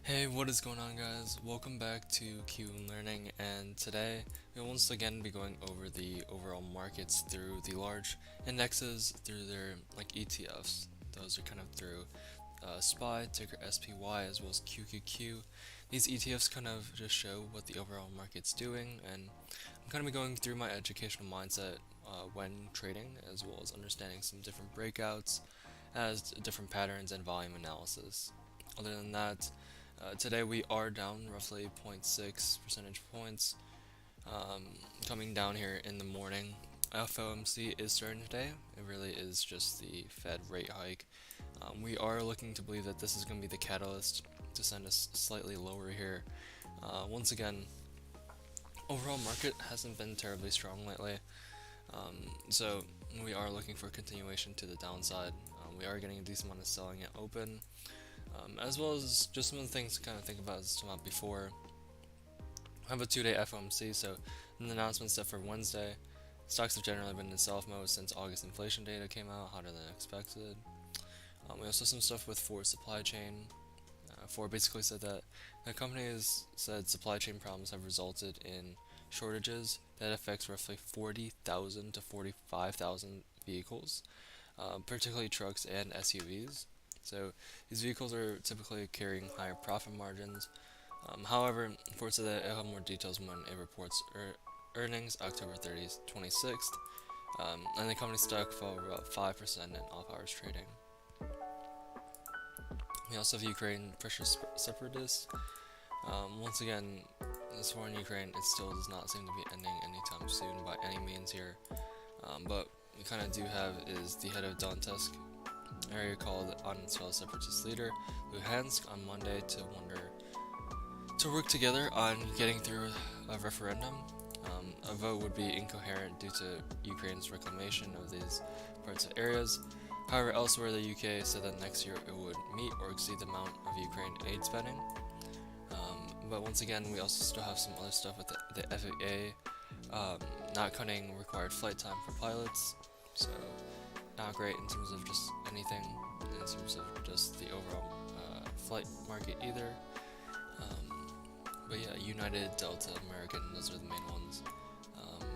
Hey, what is going on, guys? Welcome back to Kiwoon Learning, and today we'll once again be going over the overall markets through the large indexes, through their ETFs. Those are kind of through SPY, ticker SPY, as well as QQQ. These ETFs kind of just show what the overall market's doing, and I'm kind of going through my educational mindset when trading, as well as understanding some different breakouts, as different patterns and volume analysis. Other than that, today we are down roughly zero point 0.6 percentage points, coming down here in the morning. FOMC is starting today. It really is just the Fed rate hike. We are looking to believe that this is going to be the catalyst to send us slightly lower here. Once again, overall market hasn't been terribly strong lately, so we are looking for continuation to the downside. We are getting a decent amount of selling at open. As well as just some of the things to kind of think about as about before. I have a 2-day FOMC, so an announcement set for Wednesday. Stocks have generally been in sell-off mode since August inflation data came out, hotter than expected. We also have some stuff with Ford's supply chain. Ford basically said that the company has said supply chain problems have resulted in shortages that affects roughly 40,000 to 45,000 vehicles, particularly trucks and SUVs. So these vehicles are typically carrying higher profit margins. However, Ford said that it'll have more details when it reports earnings October 30th, 26th, and the company stock fell about 5% in off-hours trading. We also have Ukraine pressure separatists. Once again, this war in Ukraine, it still does not seem to be ending anytime soon by any means here. But we kind of do have is the head of Donetsk area called Unsfell separatist leader Luhansk on Monday to work together on getting through a referendum. A vote would be incoherent due to Ukraine's reclamation of these parts of areas. However, elsewhere the UK said that next year it would meet or exceed the amount of Ukraine aid spending. But once again, we also still have some other stuff with the FAA not cutting required flight time for pilots. So not great in terms of just anything, in terms of just the overall flight market either. But yeah, United, Delta, American, those are the main ones.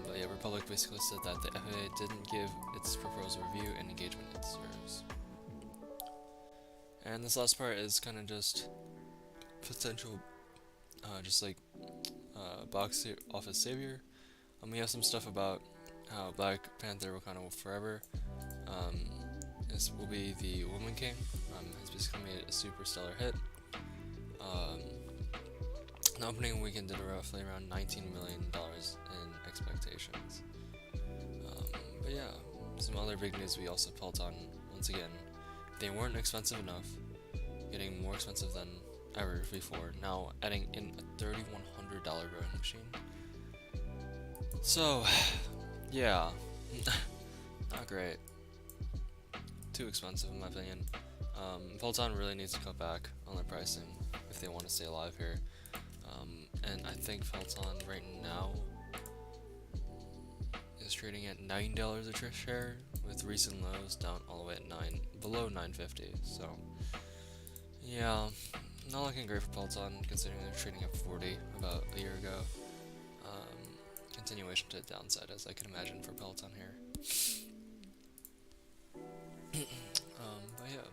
But yeah, Republic basically said that the FAA didn't give its proposal review and engagement it deserves. And this last part is kind of just potential, box office savior. We have some stuff about how Black Panther Wakanda Forever. This will be the Woman King. Has basically made a super stellar hit. The opening weekend did roughly around $19 million in expectations. But yeah, some other big news we also felt on. Once again, they weren't expensive enough, getting more expensive than ever before. Now adding in a $3,100 rowing machine. So, yeah, not great. Too expensive in my opinion. Peloton really needs to cut back on their pricing if they want to stay alive here. And I think Peloton right now is trading at $9 a share, with recent lows down all the way at below $9.50. So yeah, not looking great for Peloton considering they're trading at 40 about a year ago. Continuation to the downside, as I can imagine for Peloton here. But yeah,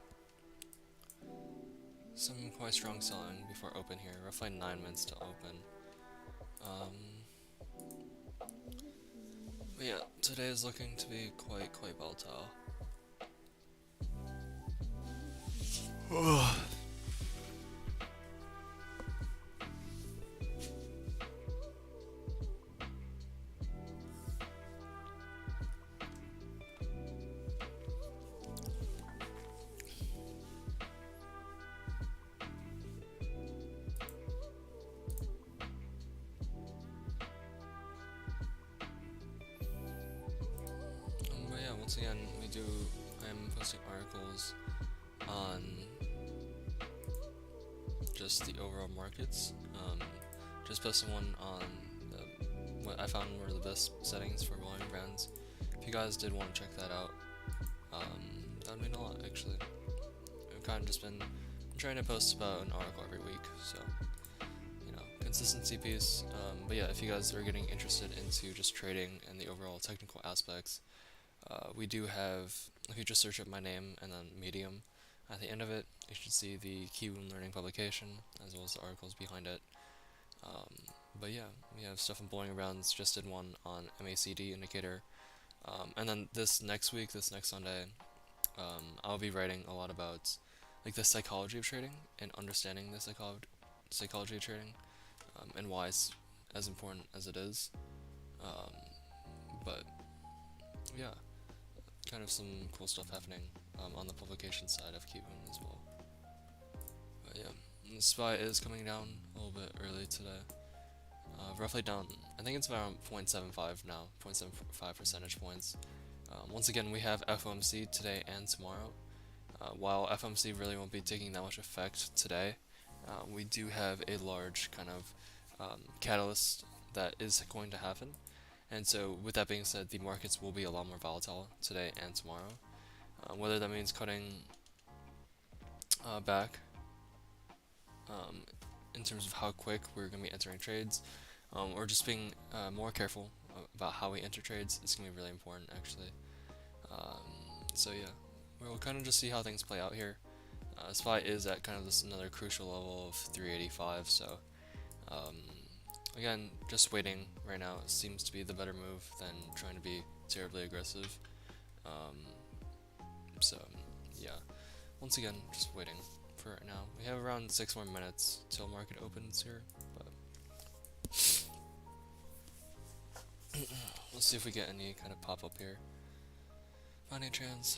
some quite strong selling before open here, roughly 9 minutes to open. But yeah, today is looking to be quite volatile. But yeah, once again, I am posting articles on just the overall markets. Just posted one on what I found were the best settings for volume brands. If you guys did want to check that out, that would mean a lot actually. I've kind of just been trying to post about an article every week, so consistency piece. But yeah, if you guys are getting interested into just trading and the overall technical aspects, we do have, if you just search up my name and then Medium, at the end of it, you should see the Kiwoon Learning publication, as well as the articles behind it. But yeah, we have stuff on blowing around. Just did one on MACD indicator. And then this next Sunday, I'll be writing a lot about like the psychology of trading and understanding the psychology of trading, and why it's as important as it is. But yeah, kind of some cool stuff happening on the publication side of Kiwoon as well. But yeah, the SPY is coming down a little bit early today. Roughly down, I think it's around 0.75 now, 0.75 percentage points. Once again, we have FOMC today and tomorrow. While FOMC really won't be taking that much effect today, we do have a large kind of catalyst that is going to happen. And so with that being said, the markets will be a lot more volatile today and tomorrow. Whether that means cutting back in terms of how quick we're going to be entering trades, or just being more careful about how we enter trades, is going to be really important actually. So yeah, we'll kind of just see how things play out here. SPY is at kind of this another crucial level of 385, so again, just waiting right now seems to be the better move than trying to be terribly aggressive. So yeah, once again, just waiting for right now. We have around 6 more minutes till market opens here, but let's see if we get any kind of pop up here. Any chance?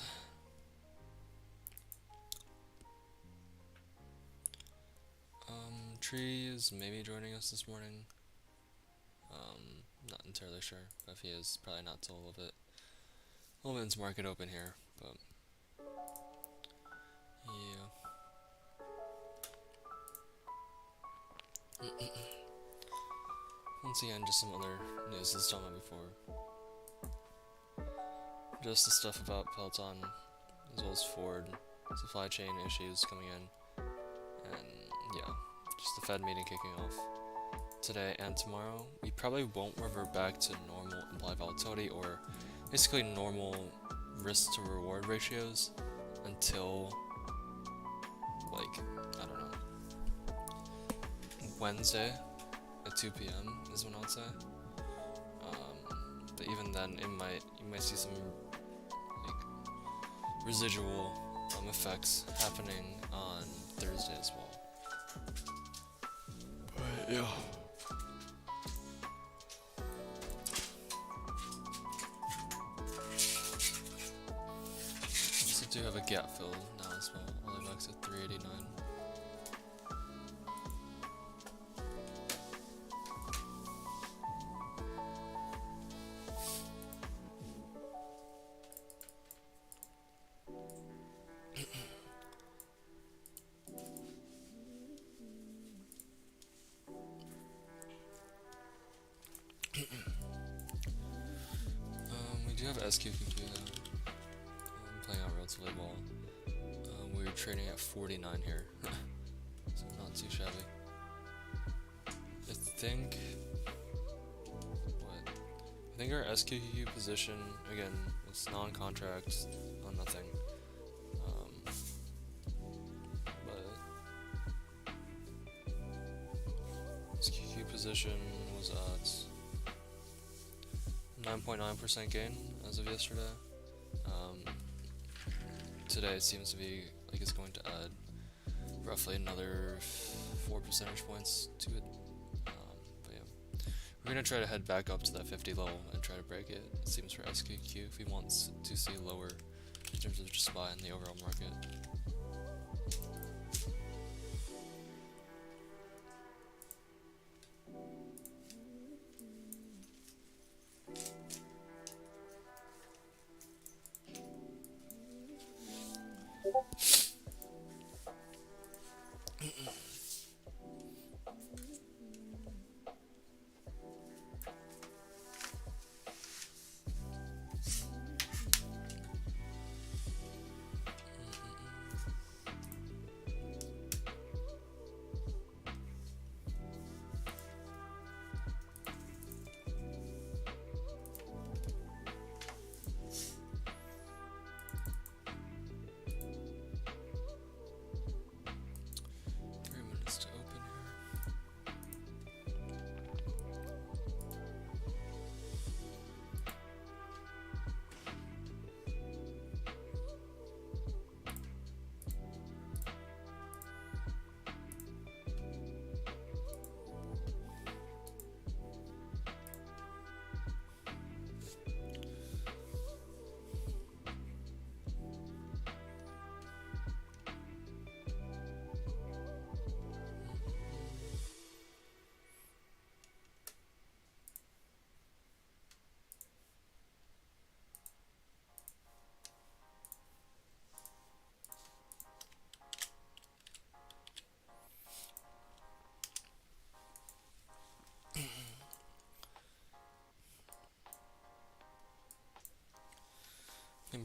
Tree is maybe joining us this morning. Not entirely sure, but if he is, probably not till a little bit into market open here, but yeah. Once again, just some other news that's done before. Just the stuff about Peloton, as well as Ford, supply chain issues coming in, and yeah, just the Fed meeting kicking off today and tomorrow. We probably won't revert back to normal implied volatility, or basically normal risk to reward ratios, until like, I don't know, Wednesday at 2 p.m. is when I'd say. But even then, you might see some like residual effects happening on Thursday as well. But yeah. Also do have a gap fill now as well. All the way back to 389. We do have SQQQ though. I'm playing out relatively well. We're trading at 49 here, so not too shabby. I think our SQQQ position, again, it's non-contract, on nothing. But SQQQ position was at 9.9% gain as of yesterday. Today it seems to be like it's going to add roughly another 4 percentage points to it. But yeah, we're going to try to head back up to that 50 level and try to break it. It seems for SQQ if he wants to see lower in terms of just SPY in the overall market.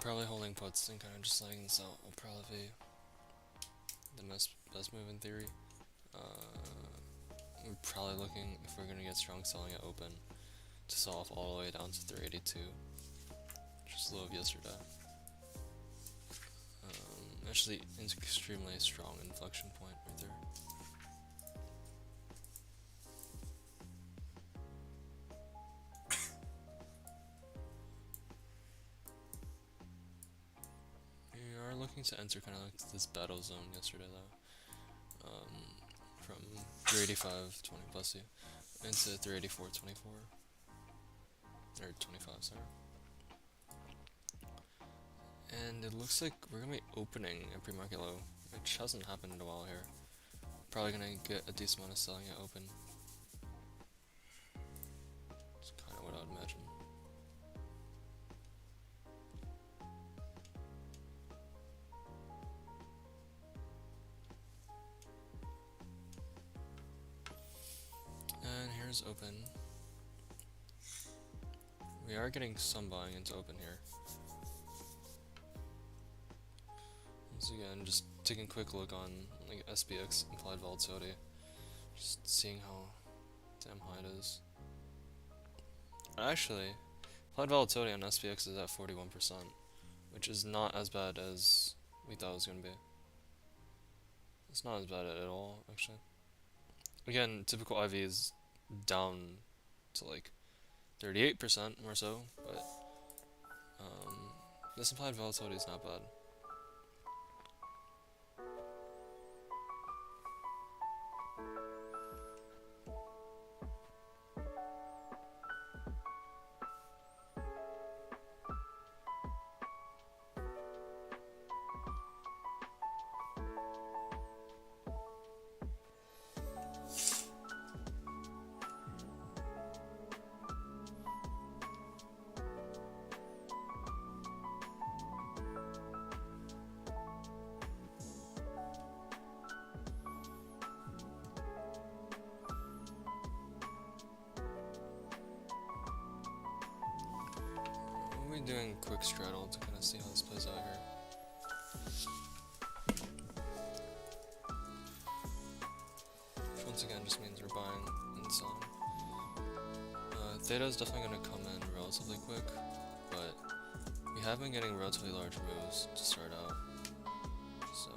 probably holding puts and kind of just letting this out will probably be the best move in theory. We're probably looking, if we're going to get strong, selling it open to sell off all the way down to 382, which is low of yesterday. Actually, it's an extremely strong inflection point right there. We are looking to enter kind of like this battle zone yesterday though. From 385.20 plus you into 384.24 or 25, sorry. And it looks like we're gonna be opening a pre-market low, which hasn't happened in a while here. Probably gonna get a decent amount of selling it open. That's kind of what I would imagine. And here's open. We are getting some buying into open here. Once again, just taking a quick look on like SPX implied volatility, just seeing how damn high it is. Actually, implied volatility on SPX is at 41%, which is not as bad as we thought it was going to be. It's not as bad at all, actually. Again, typical IV is down to like 38% more so, but this implied volatility is not bad. We'll be doing quick straddle to kind of see how this plays out here. Which once again just means we're buying and selling. Theta is definitely going to come in relatively quick, but we have been getting relatively large moves to start out. So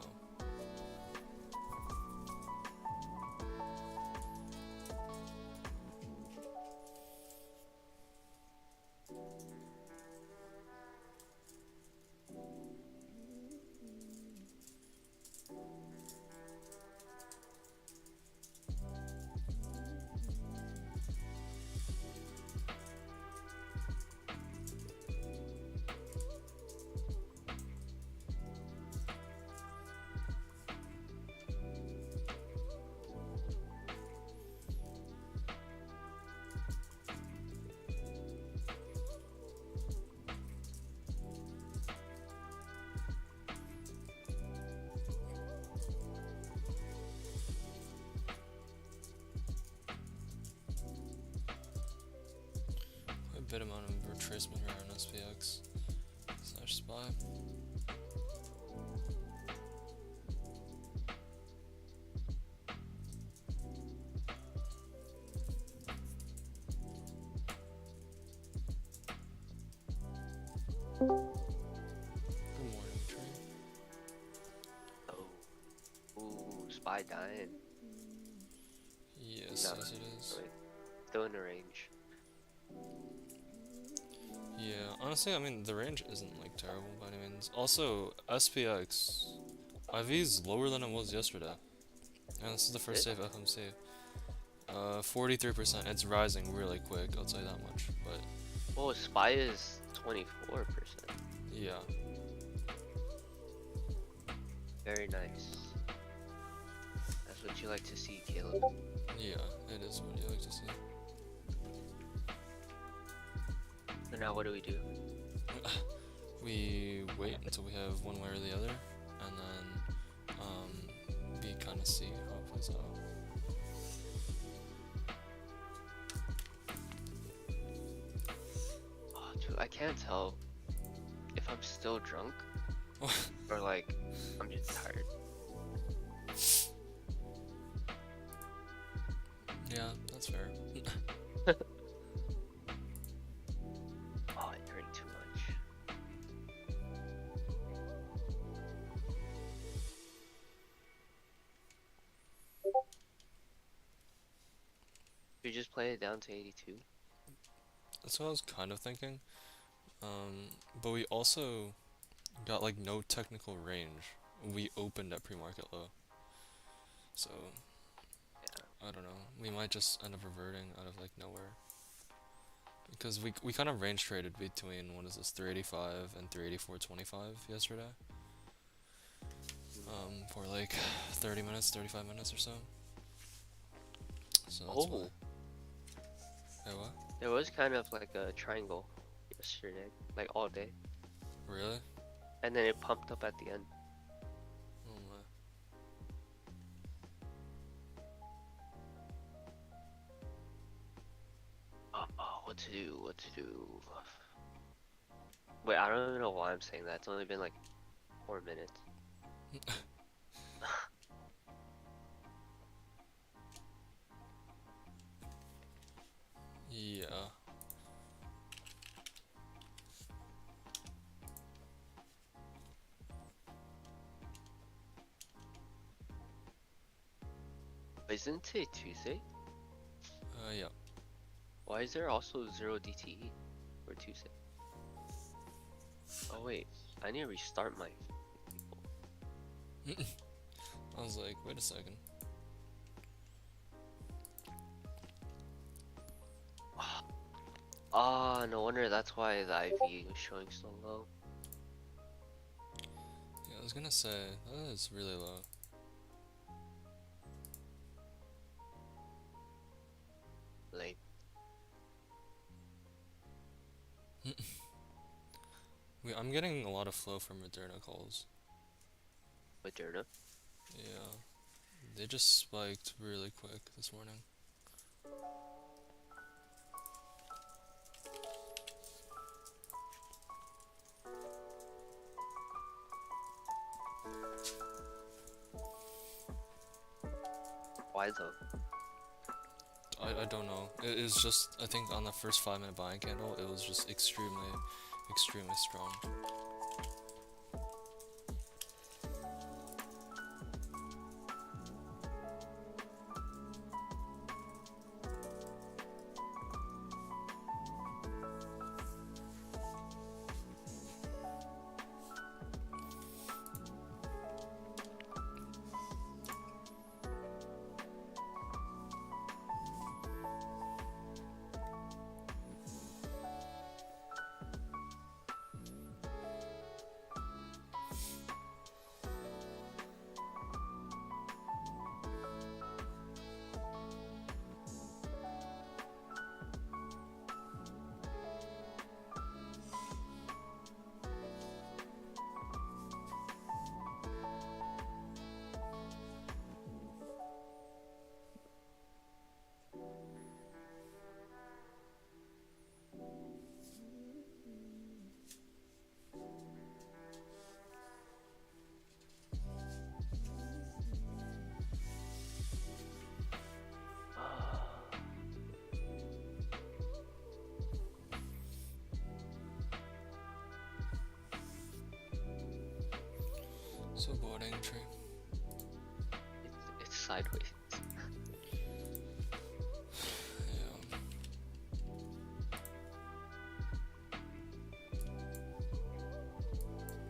a bit amount of retracement here on SPX. / buy. Good morning, tree. Oh. Ooh, SPY dying. Yes, No, yes it is. wait. Still in the range. Yeah, honestly, I mean, the range isn't, like, terrible by any means. Also, SPX, IV is lower than it was yesterday. And this is the first day of FMC. 43%, it's rising really quick, I'll tell you that much, but... Oh, SPY is 24%. yeah. Very nice. That's what you like to see, Caleb. Yeah, it is what you like to see. So now what do we do? We wait until we have one way or the other, and then we kind of see how it plays out. Oh, dude, I can't tell if if I'm still drunk or like I'm just tired. Yeah, that's fair. Oh, I drink too much. You just play it down to 82. That's what I was kind of thinking. But we also got like no technical range. We opened at pre-market low. So, Yeah. I don't know. We might just end up reverting out of like nowhere. Because we kind of range traded between, what is this, 385 and 384.25 yesterday. For like 30 minutes, 35 minutes or so. So that's why. Oh, Hey, what? there was kind of like a triangle yesterday, like all day, Really? and then it pumped up at the end. Oh my. What to do? What to do? Wait, I don't even know why I'm saying that. It's only been like 4 minutes. Yeah. Isn't today Tuesday? Yeah. Why is there also 0 DTE for Tuesday? Oh wait, I need to restart my people. I was like, wait a second. Ah, no wonder that's why the IV was showing so low. Yeah, I was gonna say, that is really low. Like, I'm getting a lot of flow from Moderna calls. Moderna. Yeah. They just spiked really quick this morning. Why though? I don't know. It is just, I think on the first 5 minute buying candle, it was just extremely, extremely strong. So boarding tree. It's sideways. Yeah.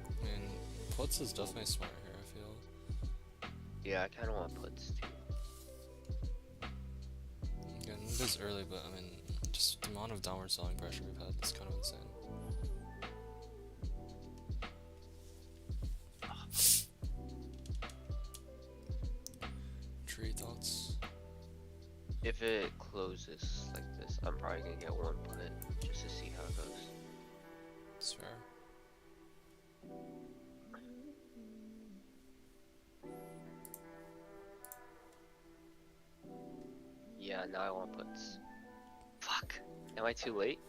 I mean, puts is definitely smart here, I feel. Yeah, I kind of want puts too. Again, it is early, but I mean, just the amount of downward selling pressure we've had is kind of insane. Tree thoughts? If it closes like this, I'm probably gonna get one put just to see how it goes. It's fair. Yeah, now I want puts. Fuck. Am I too late?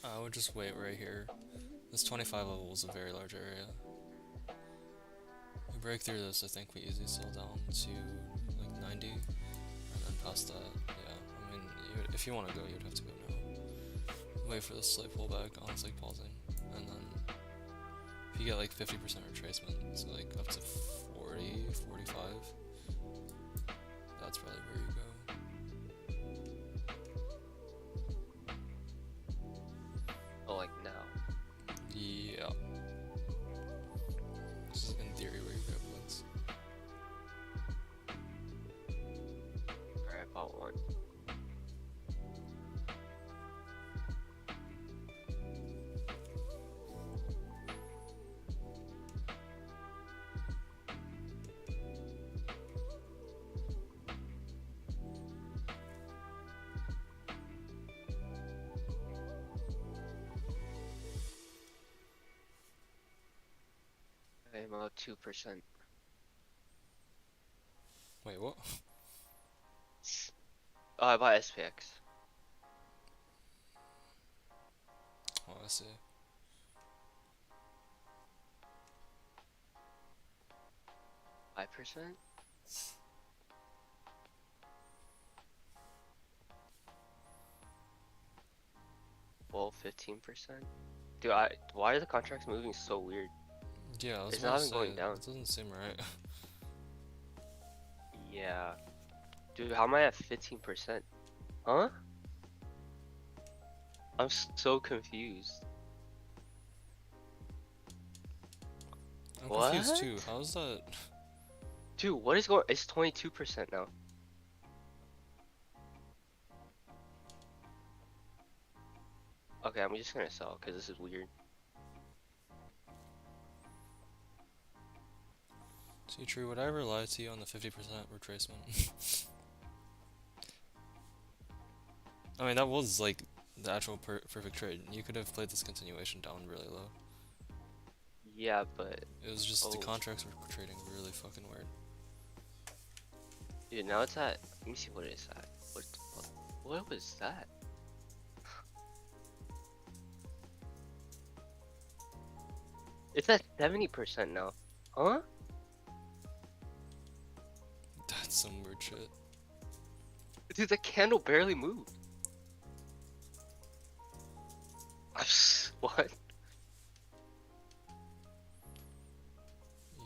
I would just wait right here. This 25 level is a very large area. We break through this, I think we easily sell down to like 90, and then past that, yeah. I mean, if you want to go, you'd have to go now. Wait for this slight pullback on it's like pausing, and then if you get like 50% retracement, so like up to 40, 45, that's probably where you go. Oh, like now. Yeah. This is in theory where you grab points. Alright, I bought one. I'm about 2%. Wait, what? Oh, I bought SPX. Oh, I see. $5%? Well, 15%? Dude, why are the contracts moving so weird? Yeah, I was It's about not to even say, going down. it doesn't seem right. Yeah. Dude, how am I at 15%? Huh? I'm so confused. I'm What? confused too. How's that? Dude, what is going? It's 22% now. Okay, I'm just gonna sell because this is weird. See, True, would I ever lie to you on the 50% retracement? I mean, that was like the actual perfect trade. You could have played this continuation down really low. Yeah, but It was just the oh, contracts were trading really fucking weird. dude, now it's at. Let me see what it is at. What was that? It's at 70% now. Huh? That's some weird shit. Dude, the candle barely moved. What?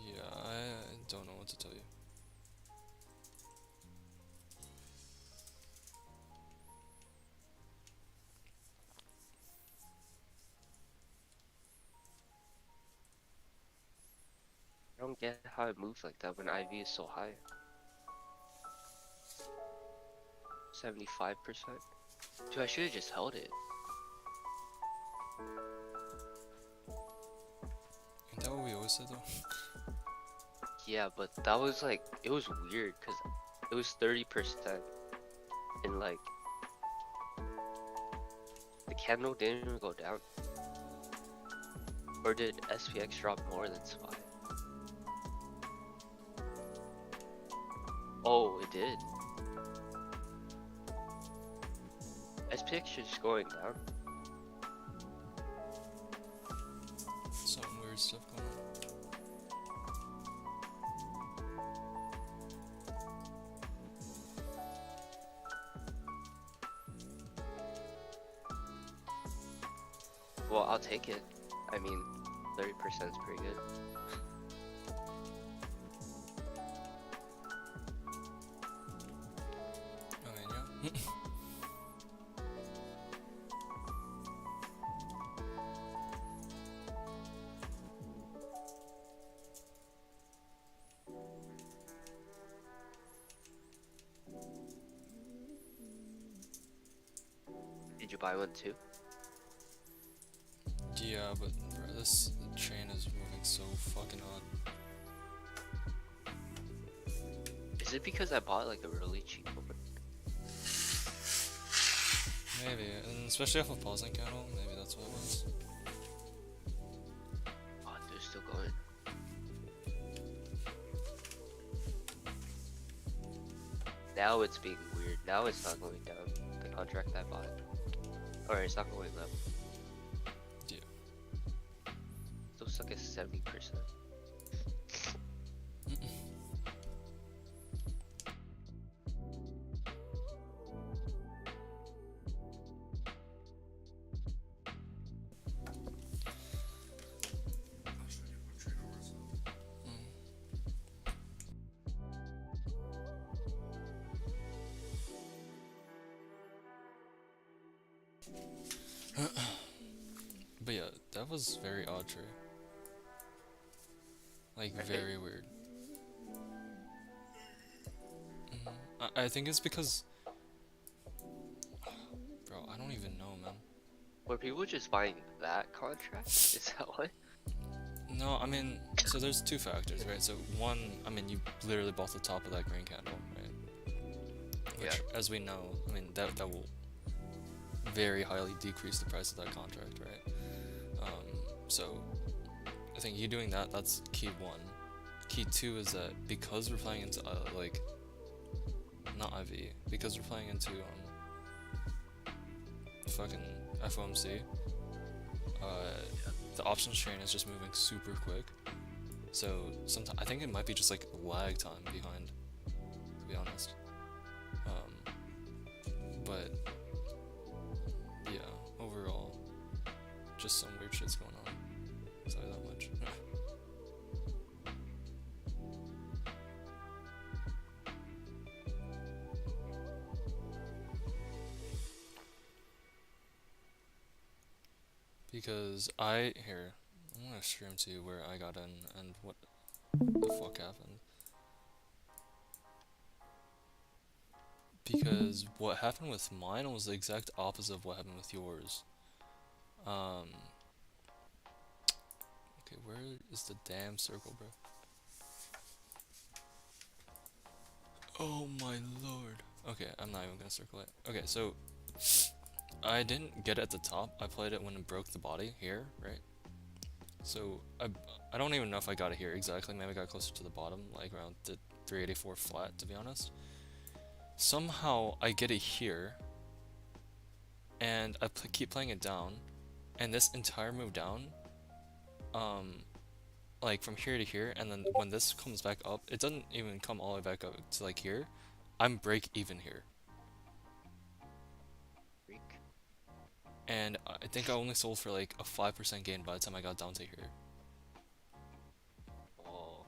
Yeah, I don't know what to tell you. I don't get how it moves like that when IV is so high. 75%. Dude, I should have just held it. Ain't that what we always said though? Yeah, but that was like, it was weird because it was 30% and like the candle didn't even go down. Or did SPX drop more than SPY? Oh, it did. SPX is just going down. Some weird stuff going on. Well, I'll take it. I mean, 30% is pretty good. I mean, yeah. Did you buy one too? Yeah, but bro, this chain is moving so fucking odd. Is it because I bought like a really cheap one? Maybe, and especially off of pausing candle, maybe that's what it was. Oh, they're still going. Now it's being weird. Now it's not going down. The contract I bought. Or it's not going up. Yeah. 70%. But yeah, that was very odd tree. Like, Right? very weird. I think it's because, bro, I don't even know, man. Were people just buying that contract? Is that what? No, I mean, so there's two factors, right? So one, I mean, you literally bought the top of that green candle, right? Yeah. Which, as we know, I mean, that will very highly decrease the price of that contract, right? So I think you doing that, that's key one. Key two is that because we're playing into like, not IV, because we're playing into fucking FOMC, the options chain is just moving super quick. So sometimes I think it might be just like lag time behind, to be honest. But yeah, overall, just some weird shit's going on. I'll tell you that much. Because I'm gonna stream to you where I got in and what the fuck happened. Because what happened with mine was the exact opposite of what happened with yours. Okay, where is the damn circle, bro? Oh my lord. Okay, I'm not even gonna circle it. Okay, so I didn't get it at the top. I played it when it broke the body here, right? So I don't even know if I got it here exactly. Maybe I got closer to the bottom, like around the 384 flat, to be honest. Somehow I get it here, and I keep playing it down, and this entire move down, like from here to here, and then when this comes back up, it doesn't even come all the way back up to like here. I'm break even here, Freak. and I think I only sold for like a 5% gain by the time I got down to here. Oh.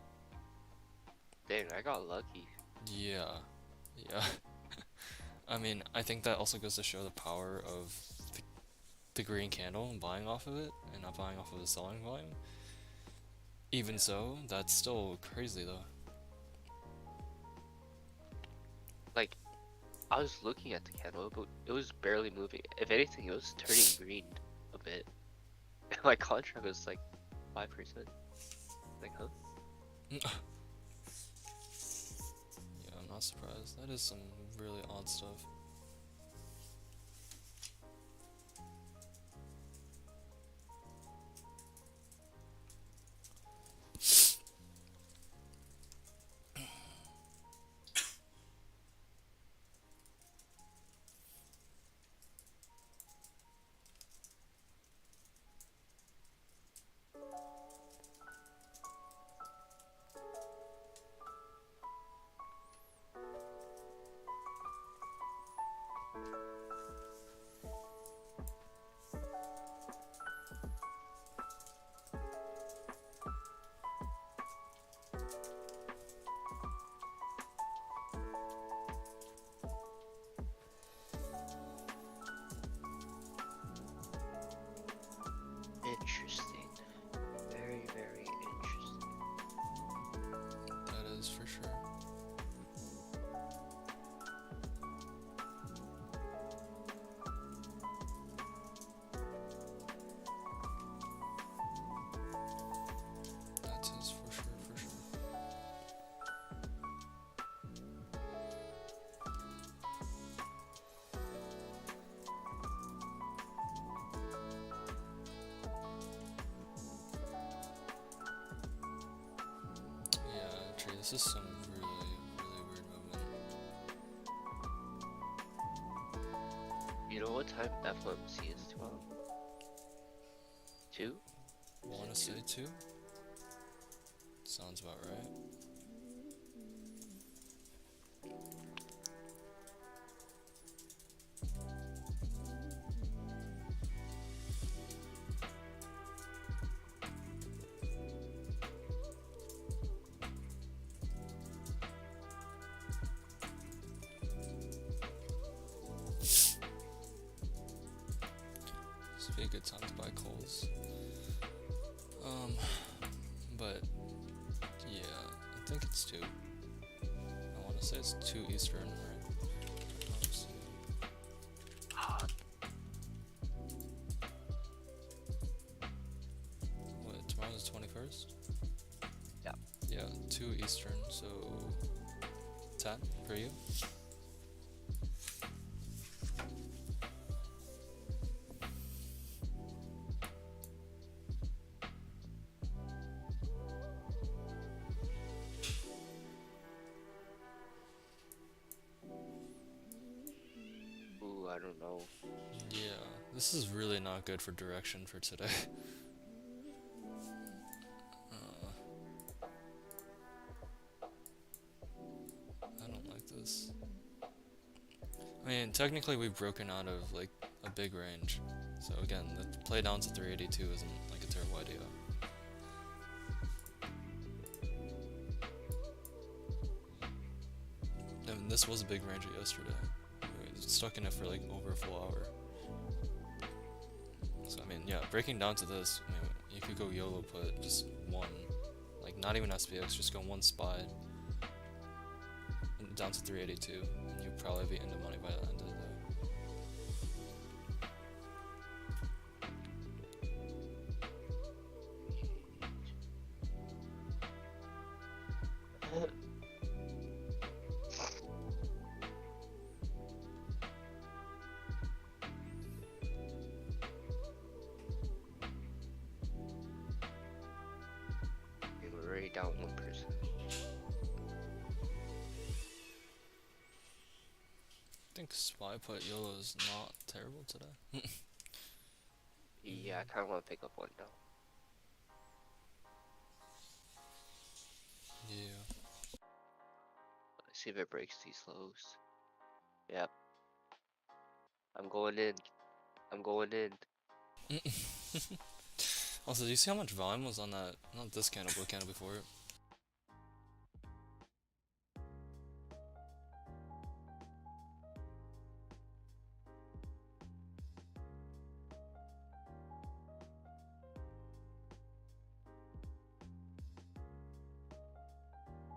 Dang, I got lucky. Yeah, yeah. I mean, I think that also goes to show the power of the green candle and buying off of it, and not buying off of the selling volume. Even so, that's still crazy though. Like, I was looking at the candle, but it was barely moving. If anything, it was turning green a bit. My contract was like 5%. Like, huh? Yeah, I'm not surprised. That is some really odd stuff. Interesting. Very, very interesting. That is for sure. That is for sure, for sure. Yeah, true. This is some really, really weird movement. You know what time FOMC is tomorrow? 2? I want to say two? Sounds about right. This would be a good time to buy calls. But yeah, I think it's 2. I want to say it's 2 Eastern, right? Ah, What, tomorrow's the 21st? yeah. Yeah, 2 Eastern, so 10 for you? Ooh, I don't know. Yeah, this is really not good for direction for today. I don't like this. I mean, technically we've broken out of like a big range. So again, the play down to 382 isn't like a terrible idea. I mean, this was a big range yesterday. We were stuck in it for like over a full hour. So I mean, yeah, breaking down to this, I mean, you could go YOLO put just one, like not even SPX, just go one spy and down to 382, and you'd probably be into money by the end of the day. We're already down 1%. I think spy put YOLO is not terrible today. Yeah, I kind of want to pick up one now. Yeah. Let's see if it breaks these lows. Yep. I'm going in. I'm going in. Also, do you see how much volume was on that, not this candle, but candle before it?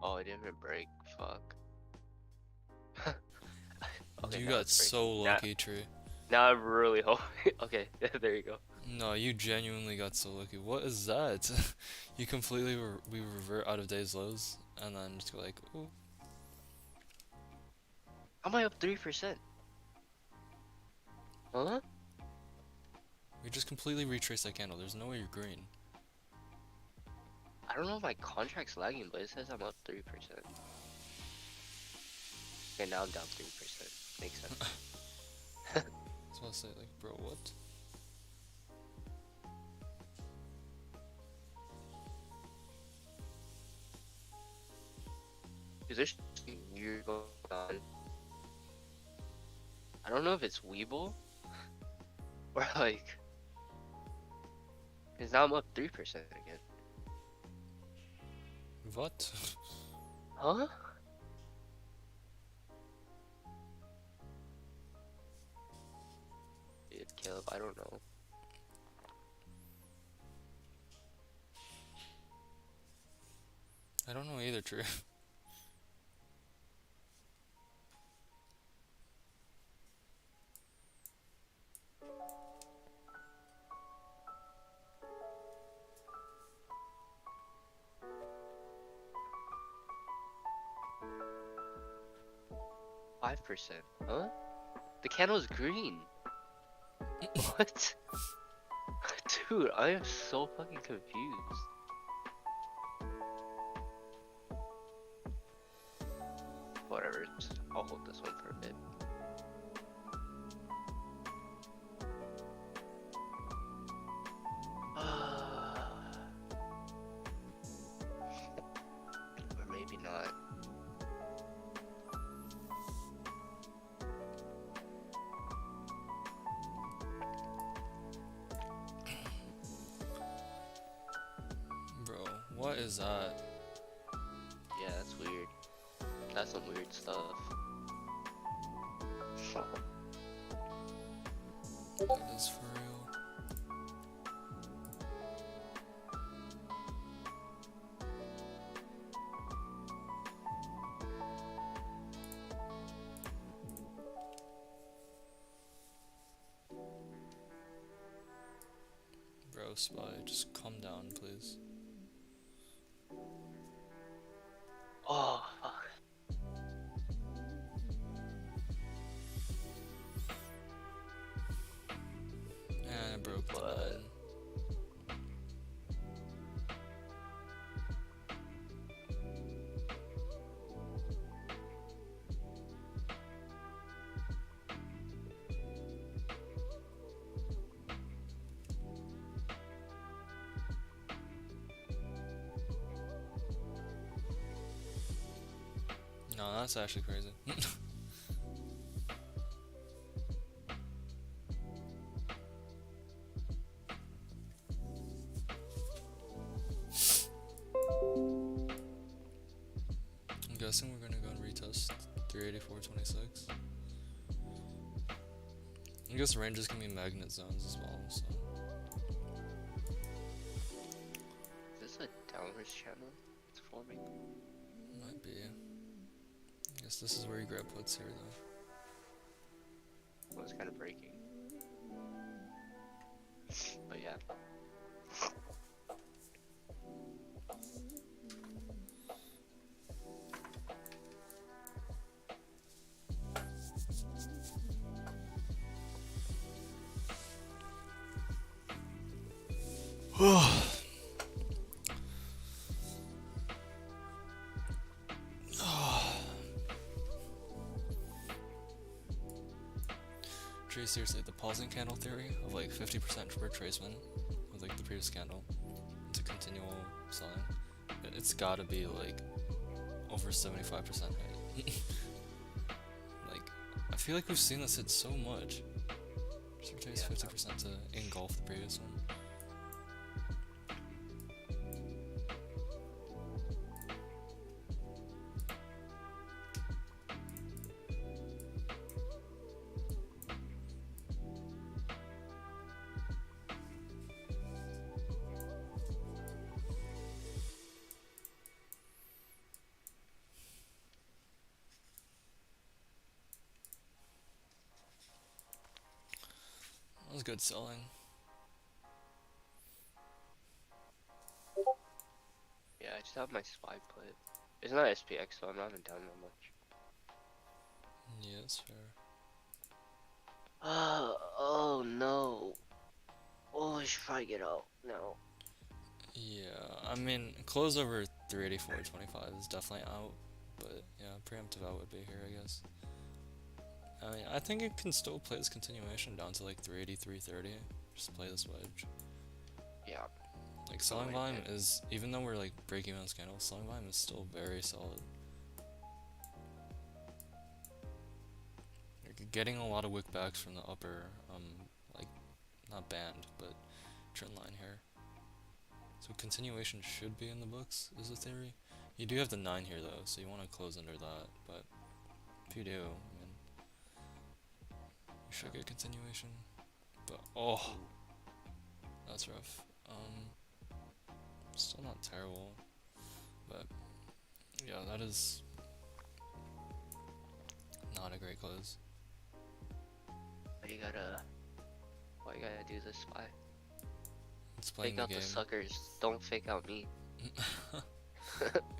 Oh, it didn't even break. Fuck. Okay, You now got it's breaking. so lucky, Tree. Now I'm really hoping. Okay, there you go. No, you genuinely got so lucky. What is that? You completely we revert out of day's lows, and then just go like, ooh. How am I up 3%? Huh? We just completely retraced that candle. There's no way you're green. I don't know if my contract's lagging, but it says I'm up 3%. Okay, now I'm down 3%. Makes sense. That's what I say, like, bro, what? Is there weird going on? I don't know if it's Weeble or like, cause now I'm up 3% again. What? Huh? Dude, Caleb, I don't know. I don't know either, Tree. 5%. Huh? The candle's green. What? Dude, I am so fucking confused. Whatever, I'll hold this one for a bit. maybe not. Bro, what is that? Yeah, that's weird. That's some weird stuff. That is for real. Bro, Spy, just calm down, please. Oh, fuck. And I broke the What? line. No, that's actually crazy. I'm guessing we're gonna go and retest 384.26. I guess ranges can be magnet zones as well, so. Is this a downwards channel it's forming? Might be. I guess this is where you grab puts here, though. Well, it's kind of breaking. But yeah. Tree, seriously, the pausing candle theory of like 50% retracement with like the previous candle to continual selling, it's gotta be like over 75% hit. Like, I feel like we've seen this hit so much. Just retrace 50% to engulf the previous one. That was good selling. Yeah, I just have my spy put. It's not SPX, so I'm not down that much. Yeah, that's fair. Oh no. Oh, I should probably get out. No. Yeah, I mean, close over 384.25 is definitely out, but yeah, preemptive out would be here, I guess. I mean, I think it can still play this continuation down to like 380, 330. Just play this wedge. Yeah. Like, selling volume is, even though we're like breaking on scandal, selling volume is still very solid. You're getting a lot of wick backs from the upper, like, not band, but trend line here. So continuation should be in the books, is the theory. You do have the 9 here though, so you want to close under that, but if you do, I mean, you should get continuation. But, oh, that's rough. Still not terrible, but yeah, that is not a great close. But you gotta. What you gotta do is a spy. It's playing Fake the out game. the suckers. Don't fake out me. You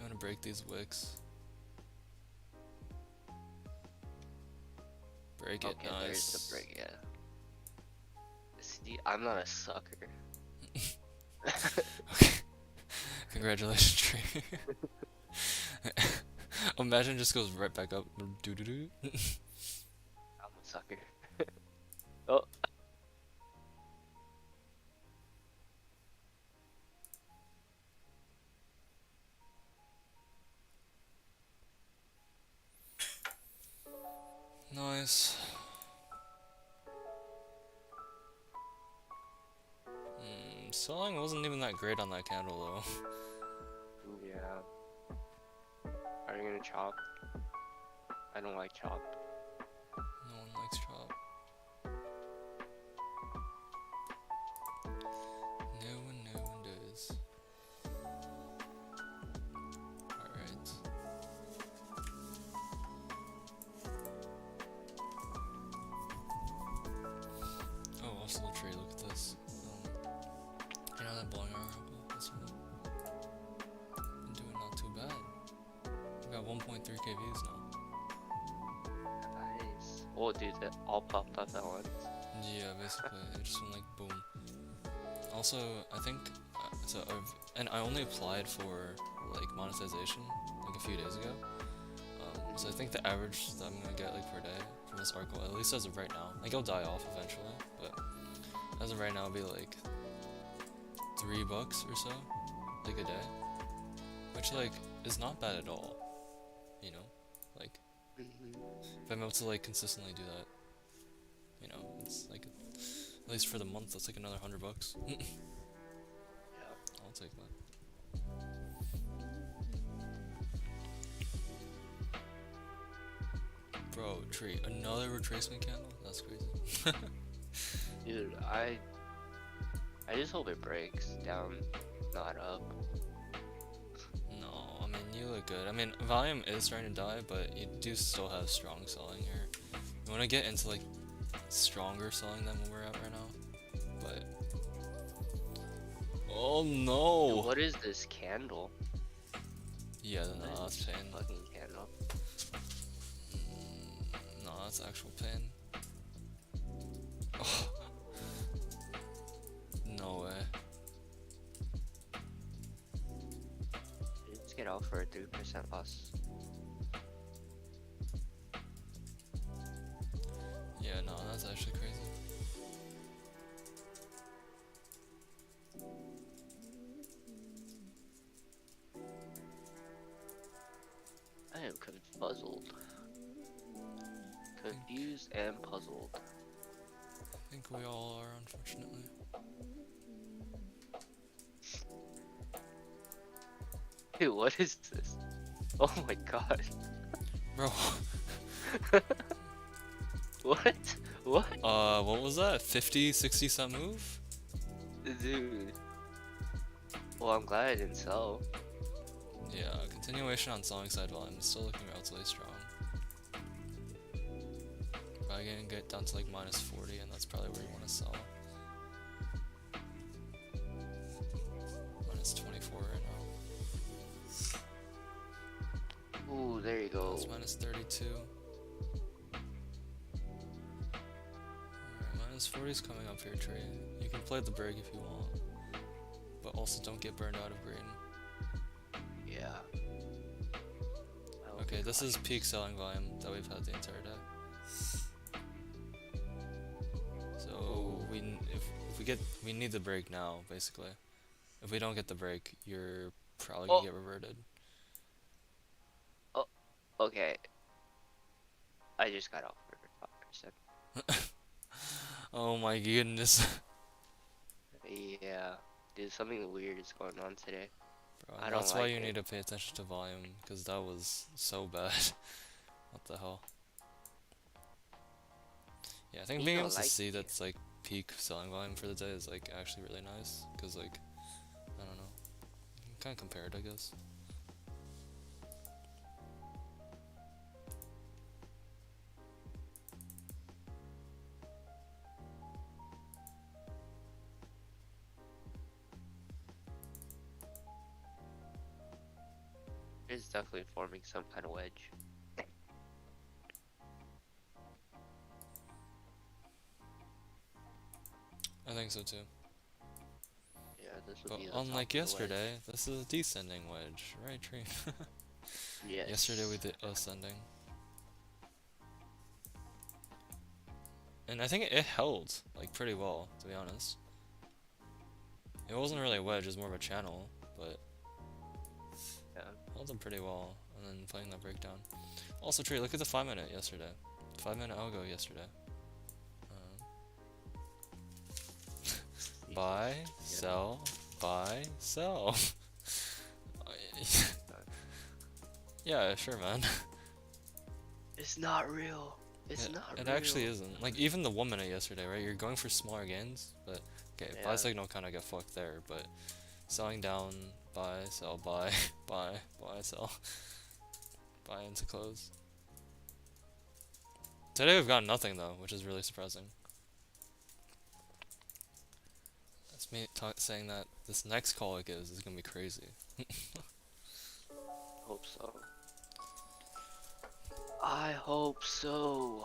want to break these wicks. Break it, Okay, nice. there's the break, yeah. See, I'm not a sucker. Okay. Congratulations, Tree. Imagine it just goes right back up. Doo doo doo. I'm a sucker. Oh. Nice. Selling wasn't even that great on that candle though. Yeah. Are you gonna chop? I don't like chop. No one likes chop. No one does. Alright. Oh, also the tree, look at this. You know that blowing arrow this one? Been doing not too bad. We got 1.3k views now. Nice. Oh, dude, that all popped up at once. Yeah, basically, it just went like boom. Also, I think, and I only applied for like monetization like a few days ago. So I think the average that I'm gonna get like per day from this article, at least as of right now, like it'll die off eventually, but as of right now, it'll be like $3 or so, like a day, which like is not bad at all, you know, like if I'm able to like consistently do that, you know, it's like at least for the month, that's like another $100. Yeah. I'll take that. Bro, tree, another retracement candle? That's crazy. Dude, I just hope it breaks down, not up. No, I mean, you look good. I mean, volume is starting to die, but you do still have strong selling here. You want to get into like stronger selling than what we're at right now, but oh Dude, no! what is this candle? Yeah, no, that's pain. Fucking candle. No, that's actual pain. Oh. No way. Let's get out for a 3% loss. Yeah, no, that's actually crazy. I am confuzzled. Confused and puzzled. I think we all are, unfortunately. Dude, what is this? Oh my god. Bro. What? What? What was that? 50, 60 cent move? Dude. Well, I'm glad I didn't sell. Yeah, continuation on selling side volume is still looking relatively strong. Probably gonna get down to like minus 40, and that's probably where you want to sell. Minus 24 right now. Ooh, there you go. That's minus 32. Alright, minus 40 is coming up here, trade. You can play the break if you want, but also don't get burned out of green. Yeah. Okay, this is peak selling volume that we've had the entire day. So we need the break now, basically. If we don't get the break, you're probably gonna get reverted. Oh, okay. I just got off for 5%. Oh my goodness. Yeah. Dude, something weird is going on today. Bro, I don't that's why like you it. need to pay attention to volume, because that was so bad. What the hell? Yeah, I think You being don't able to like see it. that's like peak selling volume for the day is like actually really nice, because like, I don't know, you can kind of compare it, I guess. It's definitely forming some kind of wedge. I think so too. Yeah, this would But be the top unlike of the wedge. yesterday, this is a descending wedge, right, Tree? Yes. Yesterday we did ascending. And I think it held, like, pretty well, to be honest. It wasn't really a wedge, it was more of a channel, but Yeah. held them pretty well, and then playing that breakdown. Also, Trey, look at the 5 minute yesterday. 5-minute algo yesterday. Um, Jesus. buy, Yeah. sell, buy, sell. Yeah, sure, man. It's not real. It's It, not it real. actually isn't. Like, even the 1-minute yesterday, right? You're going for smaller gains, but okay, buy Yeah. signal kind of got fucked there, but selling down, buy, sell, buy, buy, sell, buy into close. Today we've got nothing though, which is really surprising. That's me saying that this next call it is gonna be crazy. Hope so. I hope so.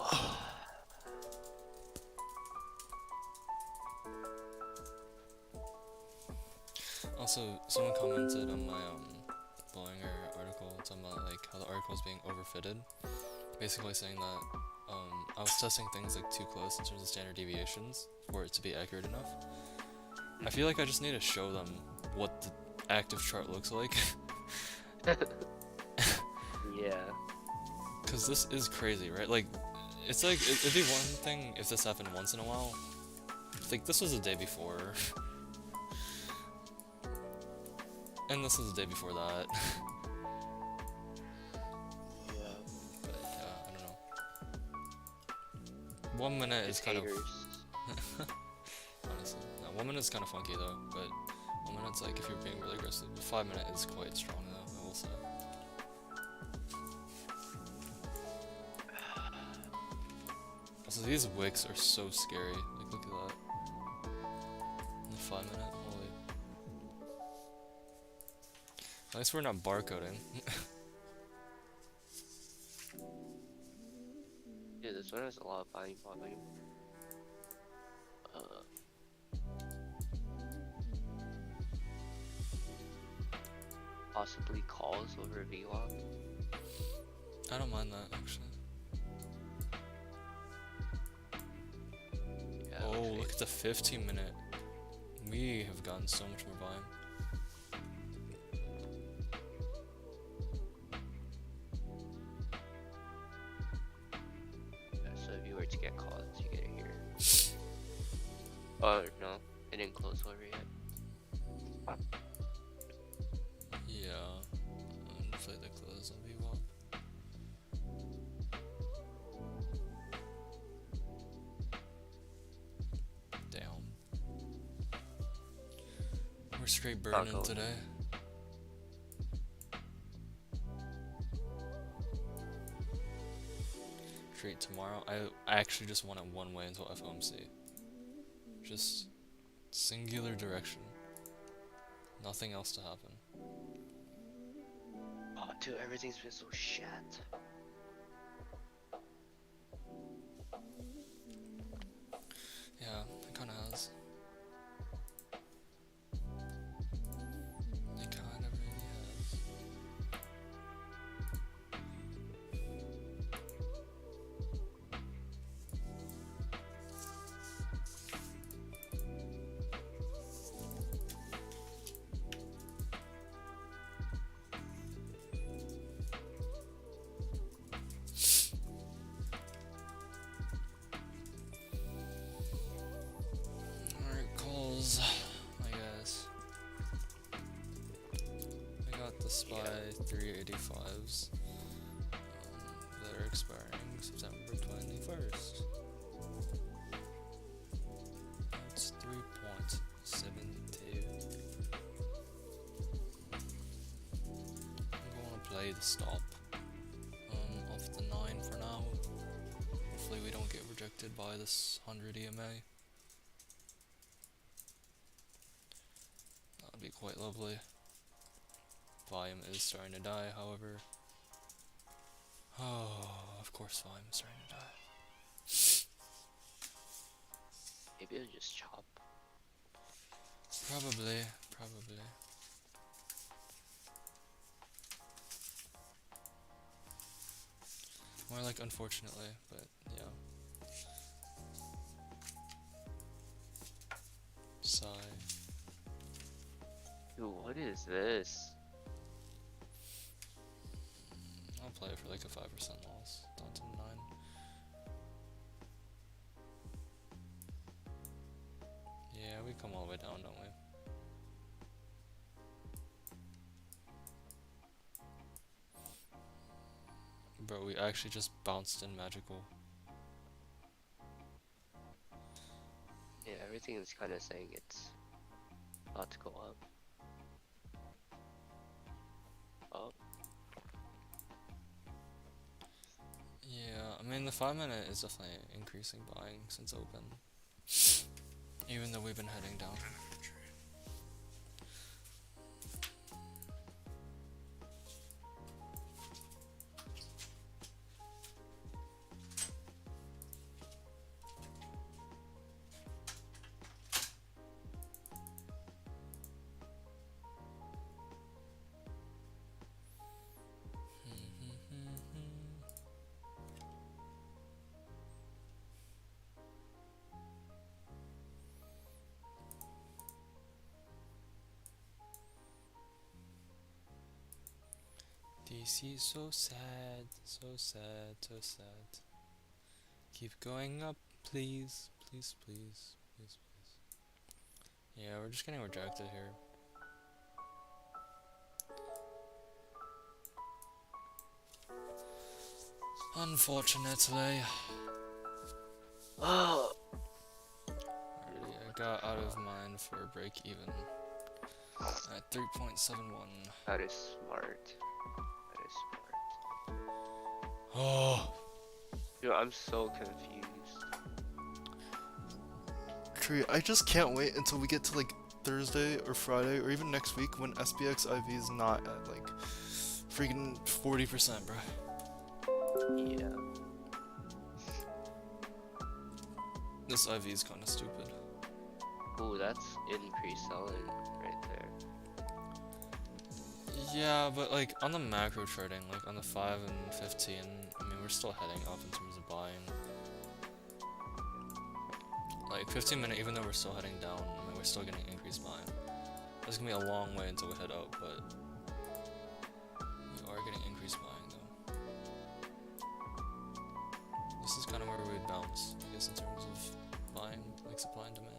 Also, someone commented on my Bollinger article talking about like how the article is being overfitted, basically saying that I was testing things like too close in terms of standard deviations for it to be accurate enough. I feel like I just need to show them what the active chart looks like. Yeah. Cause this is crazy, right? Like, it's like it'd be one thing if this happened once in a while. Like this was the day before, and this was the day before that. Yeah. But yeah, I don't know. 1 minute is kind of honestly, no, 1 minute is kind of funky though. But 1 minute's like if you're being really aggressive. 5 minute is quite strong though, I will say. Also, these wicks are so scary. Like, look at that. In the 5 minute, holy. At least we're not barcoding. Yeah, this one has a lot of buying volume. Possibly calls over VWAP. I don't mind that actually. Yeah, Oh, okay. look at the 15 minute. We have gotten so much more volume. Yeah, so if you were to get calls, you get it here. No, it didn't close over yet. Yeah. Hopefully they close on VWAP. Damn. We're straight burning going. today. Straight tomorrow. I actually just want it one way until FOMC. Just singular direction. Nothing else to happen. Oh, dude, everything's been so shit. Yeah, it kinda has. It kinda really has. Alright, calls, I guess. I got the SPY 385s that are expiring September 21st. That's 3.72. I'm going to play the stop off the 9 for now. Hopefully we don't get rejected by this 100 EMA. That would be quite lovely. Volume is starting to die, however. Oh, of course volume is starting to die. Maybe it'll just chop. Probably. More like unfortunately, but yeah. Sigh. Dude, what is this? I'll play it for like a 5% loss, down to 9. Yeah, we come all the way down, don't we? Bro, we actually just bounced in magical. Yeah, everything is kind of saying it's about to go up. Up. Yeah, I mean the 5 minute is definitely increasing buying since open. Even though we've been heading down. This is so sad, so sad, so sad. Keep going up, please, please, please, please, please. Yeah, we're just getting rejected here. Unfortunately. Oh, Alrighty, I got out of mine for a break even at 3.71. that is smart. That is smart. Oh, Dude, I'm so confused. Tree, I just can't wait until we get to like Thursday or Friday or even next week when SPX IV is not at like freaking 40%, bro. Yeah. This IV is kind of stupid. Ooh, that's increased selling right there. Yeah, but like on the macro trading, like on the 5 and 15, I mean we're still heading up in terms of buying. Like 15 minute, even though we're still heading down, I mean we're still getting increased buying. It's gonna be a long way until we head up, but we are getting increased buying though. This is kind of where we would bounce, I guess, in terms of buying, like supply and demand.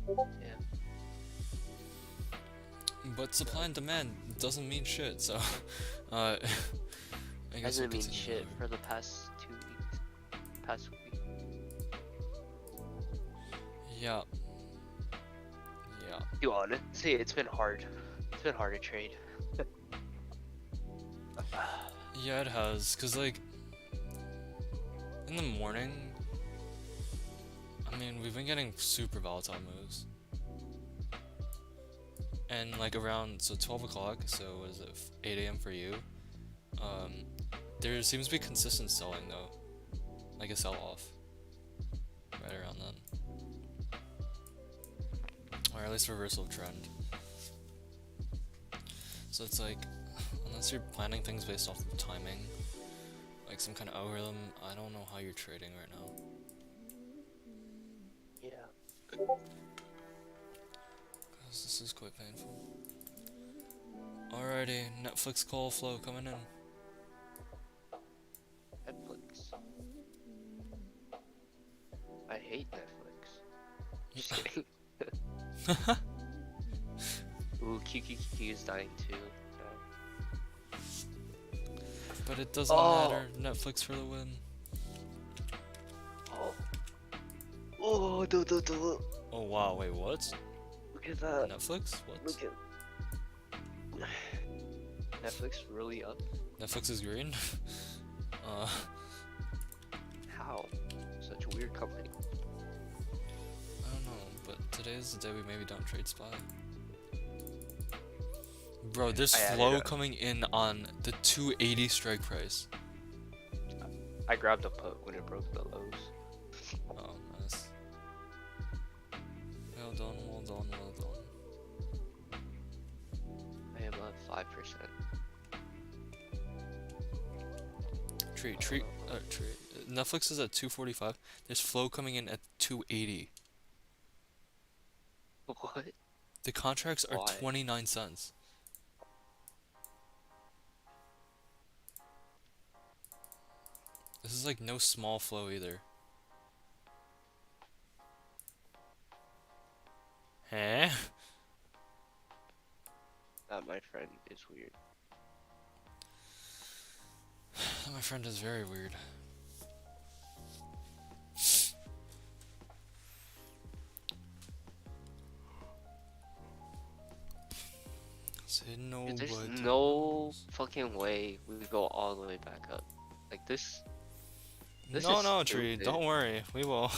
Yeah. But supply and demand doesn't mean shit, so I guess Hasn't we'll mean continue shit over. for the past 2 weeks. Past week. Yeah. Yeah. You honestly, it's been hard. It's been hard to trade. Yeah, it has, cause like in the morning, I mean we've been getting super volatile moves, and like around 12 o'clock, so what is it, 8 a.m. for you? There seems to be consistent selling though, like a sell-off, right around then, or at least reversal of trend. So it's like, unless you're planning things based off of timing, like some kind of algorithm, I don't know how you're trading right now. Yeah. Cause this is quite painful. Alrighty, Netflix call flow coming in. Netflix. I hate Netflix. Just kidding. Ooh, QQQ is dying too. But it doesn't Oh. matter. Netflix for the win. Oh. Oh, do. Oh wow, wait, what? Look at that. Netflix? What? Look at. Netflix really up? Netflix is green? How? Such a weird company. I don't know, but today is the day we maybe don't trade SPY. Bro, there's I added flow a- coming in on the 280 strike price. I grabbed a put when it broke the lows. Oh, nice. Well done, well done, well done. I am at 5%. Treat. Netflix is at 245. There's flow coming in at 280. What? The contracts are Why? 29 cents. This is like no small flow either. Huh? That, my friend, is weird. My friend is very weird. Say no, Dude, there's but no fucking way we go all the way back up. Like this no, is no, Tree. stupid. Don't worry, we will.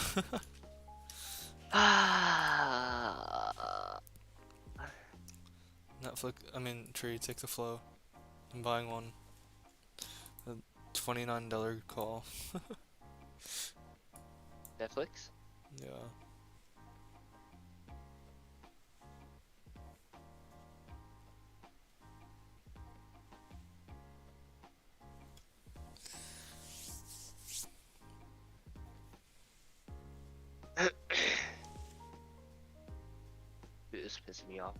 Ah. Netflix. I mean, Tree. Take the flow. I'm buying one. A $29 call. Netflix? Yeah. Dude, this is pissing me off.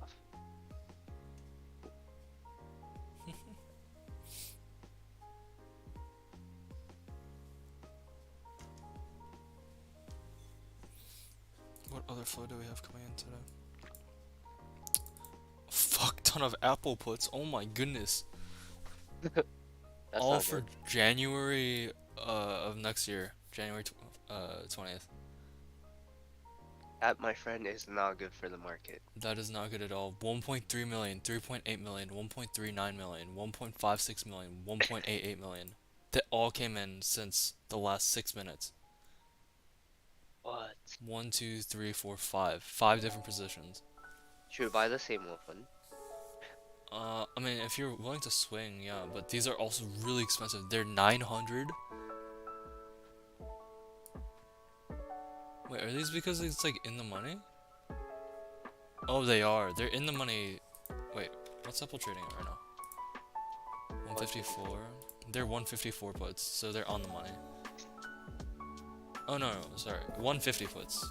What other flow do we have coming in today? A fuck ton of Apple puts. Oh my goodness. That's All not for good. January of next year. January 20th. That, my friend, is not good for the market. That is not good at all. 1.3 million, 3.8 million, 1.39 million, 1.56 million, 1.88 million. That all came in since the last 6 minutes. What? 1, 2, 3, 4, 5. 5 different positions. Should we buy the same one? I mean, if you're willing to swing, yeah, but these are also really expensive. They're 900. Wait, are these because it's like in the money? Oh, they are. They're in the money. Wait, what's Apple trading at right now? 154. They're 154 puts, so they're on the money. Oh no, no, sorry. 150 puts.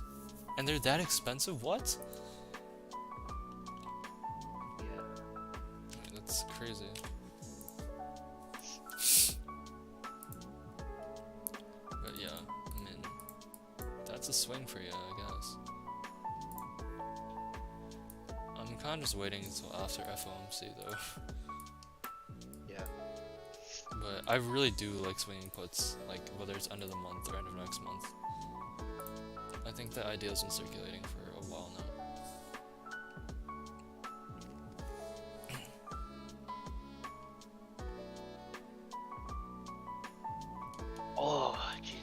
And they're that expensive? What? Yeah. That's crazy. But yeah, I mean, that's a swing for you, I guess. I'm kind of just waiting until after FOMC though. Yeah. But I really do like swinging puts, like whether it's end of the month or end of next month. I think the idea's been circulating for a while now. Oh, Jesus.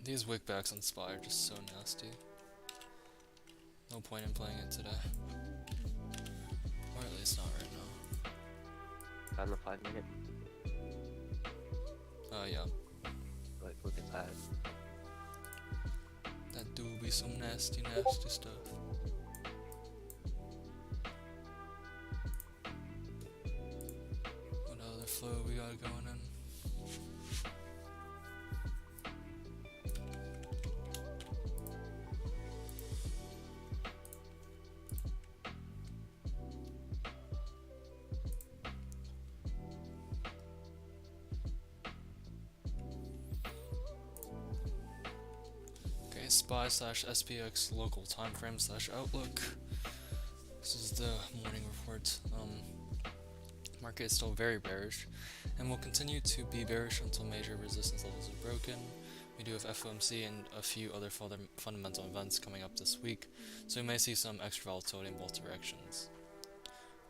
These wickbacks on SPY are just so nasty. No point in playing it today. Or at least not right now. On the 5 minute. Yeah. Like, look at that. That do be some nasty, nasty stuff. What other flow we got going in? Okay, SPY/SPX local time frame/outlook. This is the morning report. Market is still very bearish and will continue to be bearish until major resistance levels are broken. We do have FOMC and a few other fundamental events coming up this week, so we may see some extra volatility in both directions.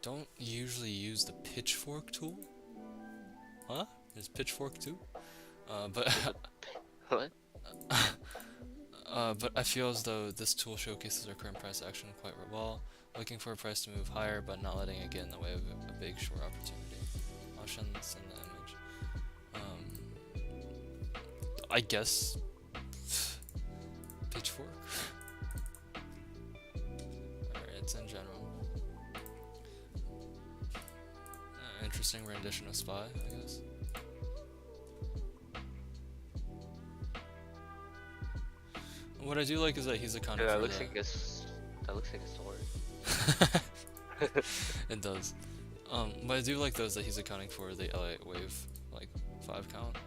Don't usually use the pitchfork tool? Huh? There's pitchfork too? But What? but I feel as though this tool showcases our current price action quite well, looking for a price to move higher but not letting it get in the way of a big short opportunity. Options in the image. I guess pitchfork. Or it's in general. Interesting rendition of SPY, I guess. What I do like is that he's accounting Dude, that for looks the. like that looks like a sword. It does. What I do like though is that he's accounting for the LA wave like 5 count.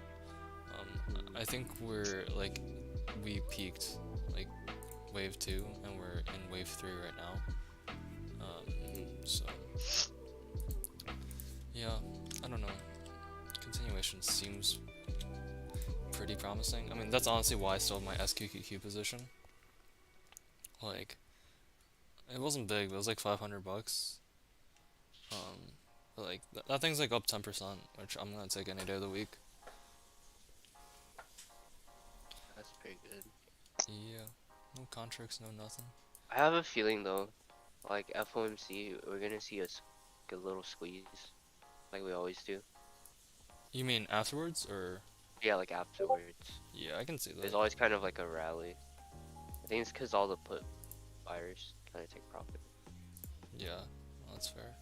I think we peaked like wave 2 and we're in wave 3 right now. So yeah, I don't know. Continuation seems pretty promising. I mean, that's honestly why I still have my SQQQ position. Like, it wasn't big, but it was like $500. But like that thing's like up 10%, which I'm gonna take any day of the week. That's pretty good. Yeah, no contracts, no nothing. I have a feeling though, like FOMC, we're gonna see a little squeeze, like we always do. You mean afterwards, or? Yeah, like afterwards. Yeah, I can see There's that. always kind of like a rally. I think it's because all the put buyers kind of take profit. Yeah, that's fair.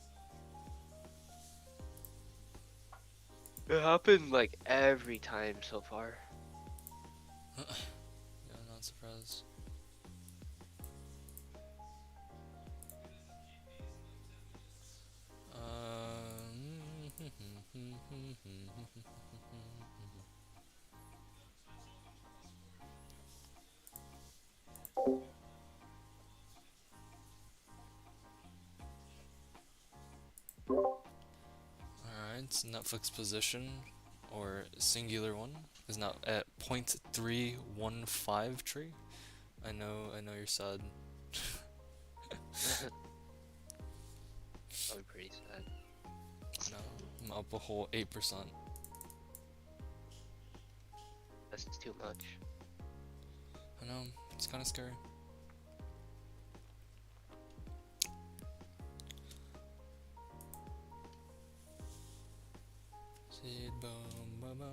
It happened like every time so far. Yeah, not surprised. Alright, Netflix position, or singular one, is now at 0.315 tree. I know you're sad. I'm pretty sad. No, I'm up a whole 8%. That's too much. I know, it's kind of scary. Seed boom, boom, boom, boom, boom,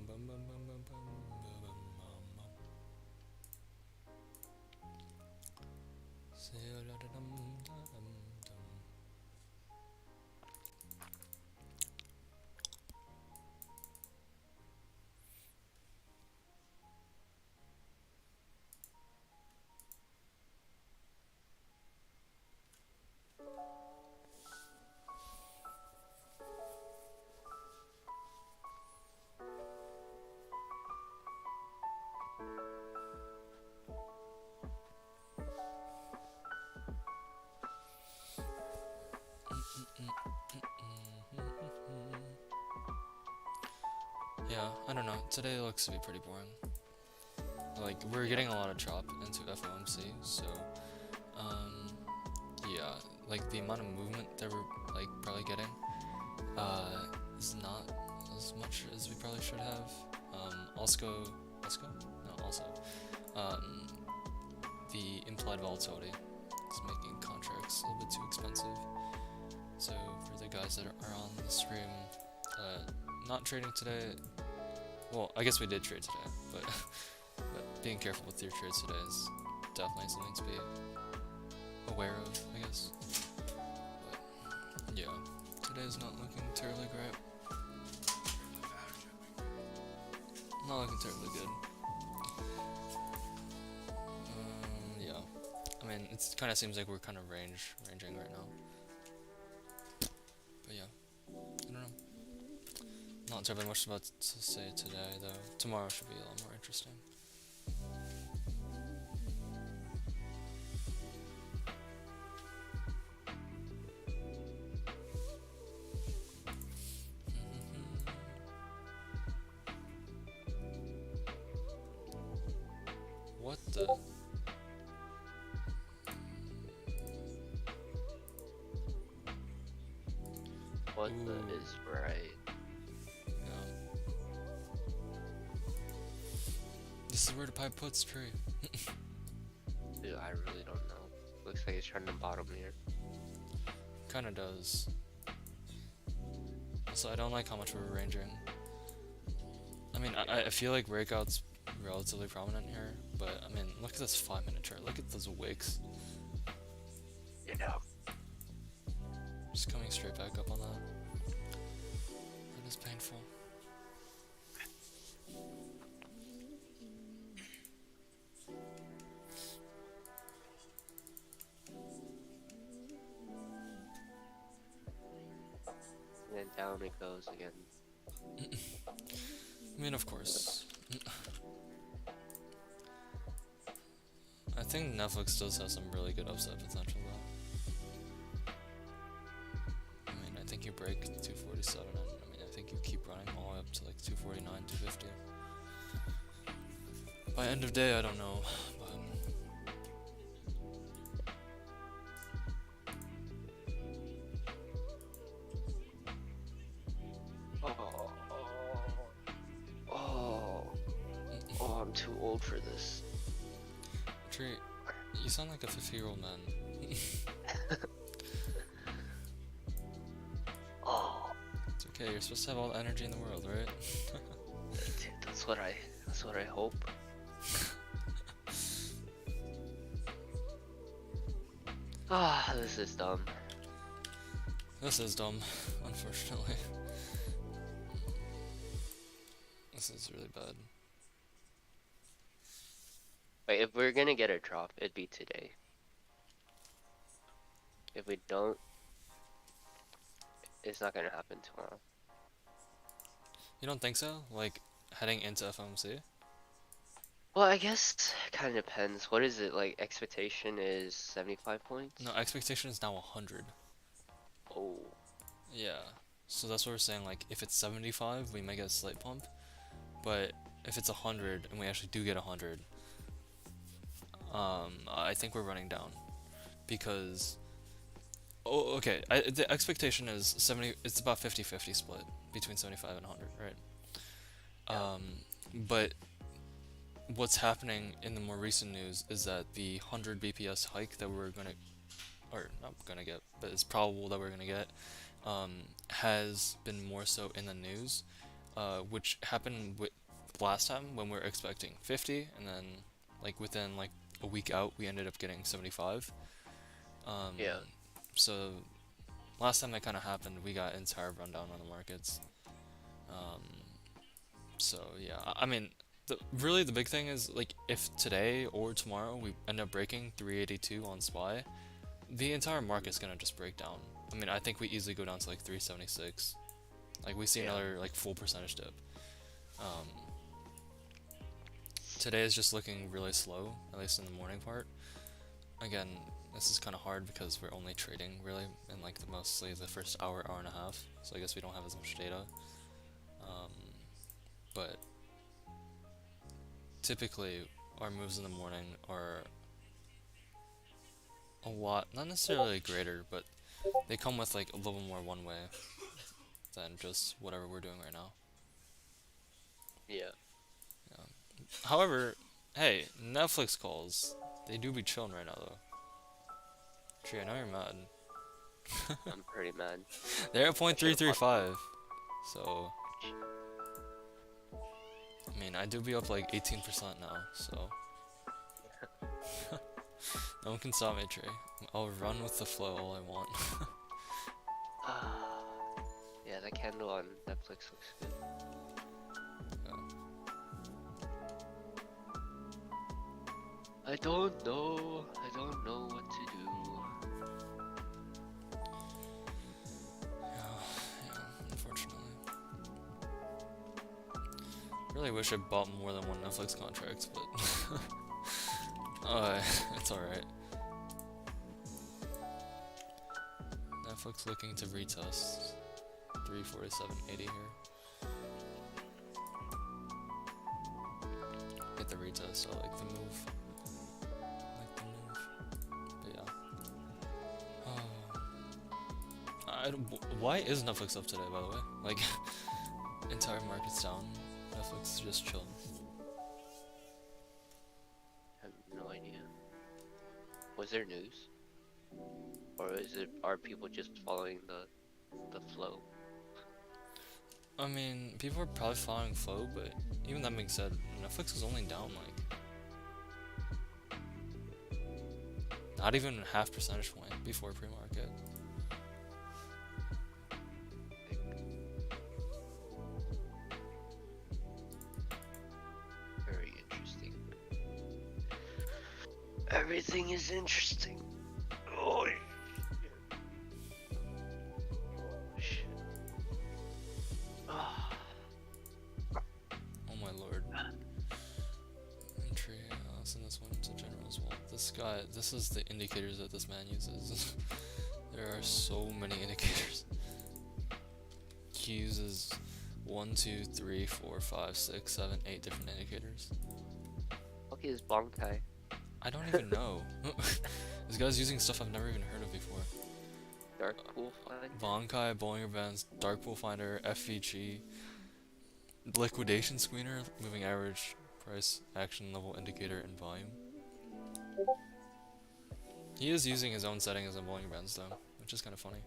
boom, boom, boom, boom, boom, boom, boom. Say da da dum da dum dum. Yeah, I don't know. Today looks to be pretty boring. Like, we're getting a lot of chop into FOMC, so, yeah, like, the amount of movement that we're, like, probably getting, is not as much as we probably should have. Also, the implied volatility is making contracts a little bit too expensive. So, for the guys that are on the stream, not trading today, well, I guess we did trade today, but being careful with your trades today is definitely something to be aware of, I guess. But yeah, today's not looking terribly great. Not looking terribly good. Yeah. I mean, it kind of seems like we're kind of ranging right now. But yeah, I don't know. Not terribly much about to say today, though. Tomorrow should be a lot more interesting. What the? What Ooh. the is right? Yeah. This is where the pipe puts tree. Dude, I really don't know. Looks like it's trying to bottom here. Kinda does. Also, I don't like how much we're ranging. I mean, I feel like breakout's relatively prominent here, but I mean, look at this 5-minute chart. Look at those wicks. Yeah. Just coming straight back up on that. That is painful. down it goes again. I mean, of course. I think Netflix does have some really good upside potential, though. I mean, I think you break 247, and I mean, I think you keep running all the way up to like 249, 250. By end of day, I don't know, but Oh, oh, oh, I'm too old for this. Tree, you sound like a 50-year-old man. Oh, It's okay, you're supposed to have all the energy in the world, right? dude, that's what I hope. Ah, this is dumb. This is dumb, unfortunately. This is really bad. Wait, if we're gonna get a drop, it'd be today. If we don't, it's not gonna happen tomorrow. You don't think so? Like, heading into FOMC? Well, I guess it kind of depends. What is it like? Expectation is 75 points? No, expectation is now 100. Oh, Yeah. So that's what we're saying, like, if it's 75, we might get a slight pump. But if it's 100, and we actually do get 100, I think we're running down. Because... Oh, okay. The expectation is 70... It's about 50-50 split between 75 and 100, right? yeah. But what's happening in the more recent news is that the 100 BPS hike that we're gonna... Or, not gonna get, but it's probable that we're gonna get, has been more so in the news, which happened last time when we were expecting 50, and then like within like a week out we ended up getting 75. Yeah. So last time that kind of happened, we got entire rundown on the markets. So yeah, I mean, really the big thing is like if today or tomorrow we end up breaking 382 on SPY, the entire market's gonna just break down. I mean, I think we easily go down to like 376. Like we see another like full percentage dip. Today is just looking really slow, at least in the morning part. Again, this is kind of hard because we're only trading really in like mostly the first hour, hour and a half. So I guess we don't have as much data. But typically our moves in the morning are a lot, not necessarily greater, but they come with like a little more one way than just whatever we're doing right now. Yeah. However, hey, Netflix calls, they do be chilling right now though. Tree, I know you're mad. I'm pretty mad. They're at 0.335, so I mean, I do be up like 18% now, so no one can stop me, Trey. I'll run with the flow all I want. Yeah, that candle on Netflix looks good. Yeah. I don't know what to do. Yeah, unfortunately. Really wish I bought more than one Netflix contract, but it's alright. Netflix looking to retest 347.80 here. Get the retest, I like the move. But yeah. Why is Netflix up today, by the way? Like, entire market's down. Netflix is just chilling. I have no idea. Was there news? Or are people just following the flow? I mean, people are probably following flow, but even that being said, Netflix is only down like not even half percentage point before pre-market. Very interesting. Everything is interesting. Oh shit. this is the indicators that this man uses. There are so many indicators. He uses 1, 2, 3, 4, 5, 6, 7, 8 different indicators. Okay, is Bonkai. I don't even know. This guy's using stuff I've never even heard of before. Dark Pool Find. Bonkai, Bollinger Bands, Dark Pool Finder, FVG, Liquidation Screener, Moving Average, Price, Action Level Indicator, and Volume. He is using his own settings in Bollinger Bands though, which is kind of funny.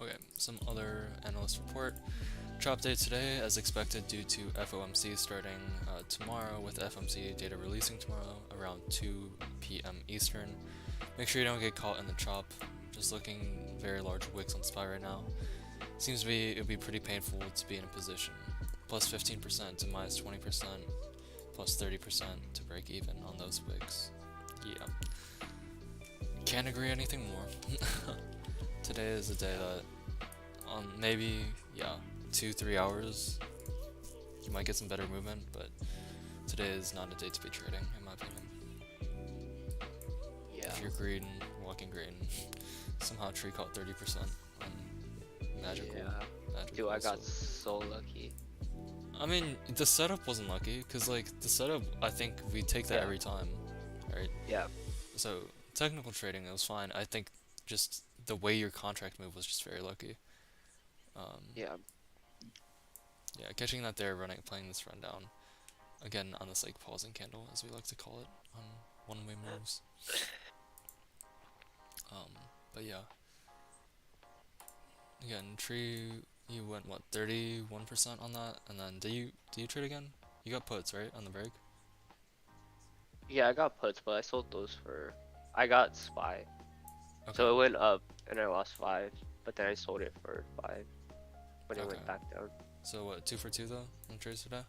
Okay, some other analyst report. Drop date today, as expected, due to FOMC starting tomorrow, with FOMC data releasing tomorrow around 2 p.m. Eastern. Make sure you don't get caught in the chop. Just looking very large wicks on SPY right now. Seems to be it'd be pretty painful to be in a position. Plus 15% to minus 20%, plus 30% to break even on those wicks. Yeah. Can't agree anything more. Today is a day that maybe, yeah, 2-3 hours you might get some better movement, but today is not a day to be trading, in my opinion. Yeah. If you're green, walking green, somehow tree caught 30% on magical. Yeah. Magical Dude, I got also. so lucky. I mean, the setup wasn't lucky, cause like the setup, I think we take that Yeah. every time, right? Yeah. So technical trading, it was fine. I think just the way your contract moved was just very lucky. Yeah. Yeah, catching that there, playing this rundown again on this like pausing candle, as we like to call it, on one-way moves. But yeah, again, tree, you went what, 31% on that, and then did you trade again? You got puts right on the break. Yeah, I got puts, but I sold those for. I got SPY. Okay. So it went up and I lost 5, but then I sold it for 5 when it Okay. went back down. So what, 2 for 2 though on trades today?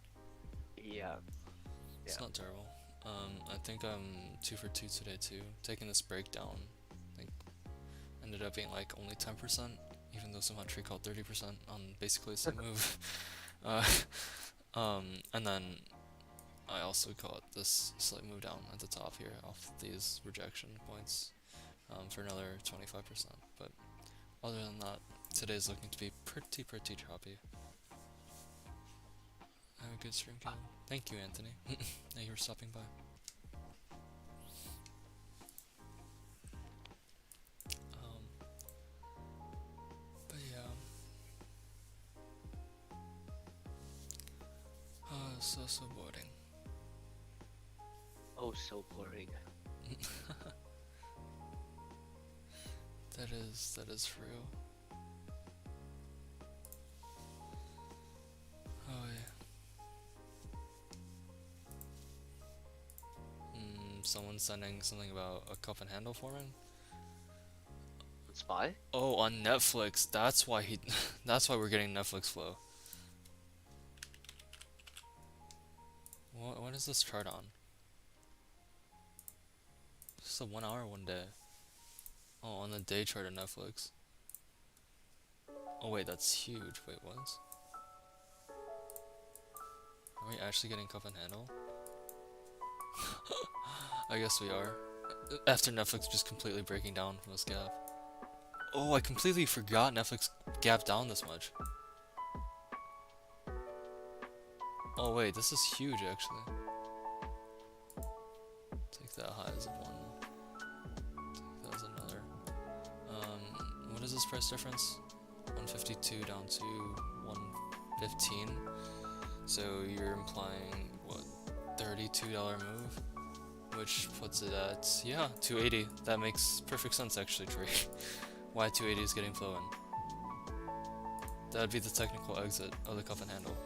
Yeah. It's Yeah. not terrible. I think I'm 2 for 2 today too. Taking this breakdown, I think ended up being like only 10%, even though somehow tree called 30% on basically the same move. Uh, and then I also caught this slight move down at the top here off these rejection points for another 25%. But other than that, today's looking to be pretty choppy. Have a good stream, Kevin. Thank you, Anthony. Thank you for stopping by. But yeah. So boring. Oh, so boring. That is for real. Oh yeah. Someone's sending something about a cup and handle forming. SPY? Oh, on Netflix. That's why he. That's why we're getting Netflix flow. What is this chart on? Just a 1 hour, 1 day. Oh, on the day chart of Netflix. Oh wait, that's huge. Wait, what? Are we actually getting cup and handle? I guess we are. After Netflix just completely breaking down from this gap. Oh, I completely forgot Netflix gapped down this much. Oh wait, this is huge actually. Take that high as a 1. Take that as another. What is this price difference? 152 down to 115. So you're implying what, $32 move? Which puts it at, yeah, 280. That makes perfect sense actually, Trey. Why 280 is getting flow in. That'd be the technical exit of the cup and handle.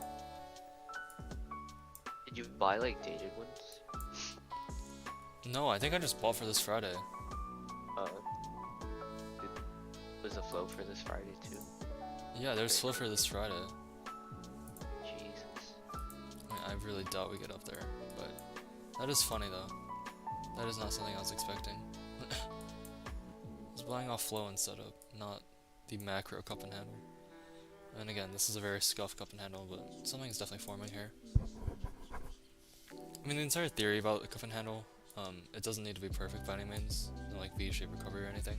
Did you buy like dated ones? No, I think I just bought for this Friday. Was the flow for this Friday too? Yeah, there's flow for this Friday. Jesus. I really doubt we get up there, but that is funny though. That is not something I was expecting. I was buying off flow and setup, not the macro cup and handle. And again, this is a very scuffed cup and handle, but something's definitely forming here. I mean, the entire theory about the cuff and handle, it doesn't need to be perfect by any means, no, like V-shape recovery or anything.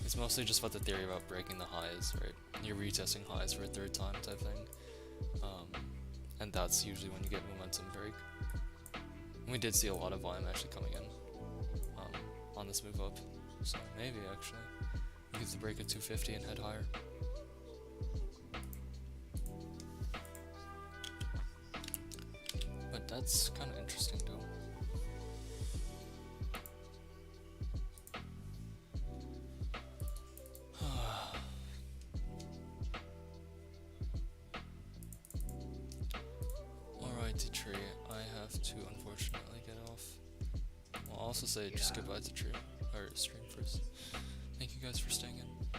It's mostly just about the theory about breaking the highs, right? You're retesting highs for a third time type thing. And that's usually when you get momentum break. And we did see a lot of volume actually coming in on this move up. So maybe actually we get to break at 250 and head higher. But that's kind of interesting though. Alrighty tree, I have to unfortunately get off. I'll also say just Yeah. goodbye to tree, or stream first. Thank you guys for staying in.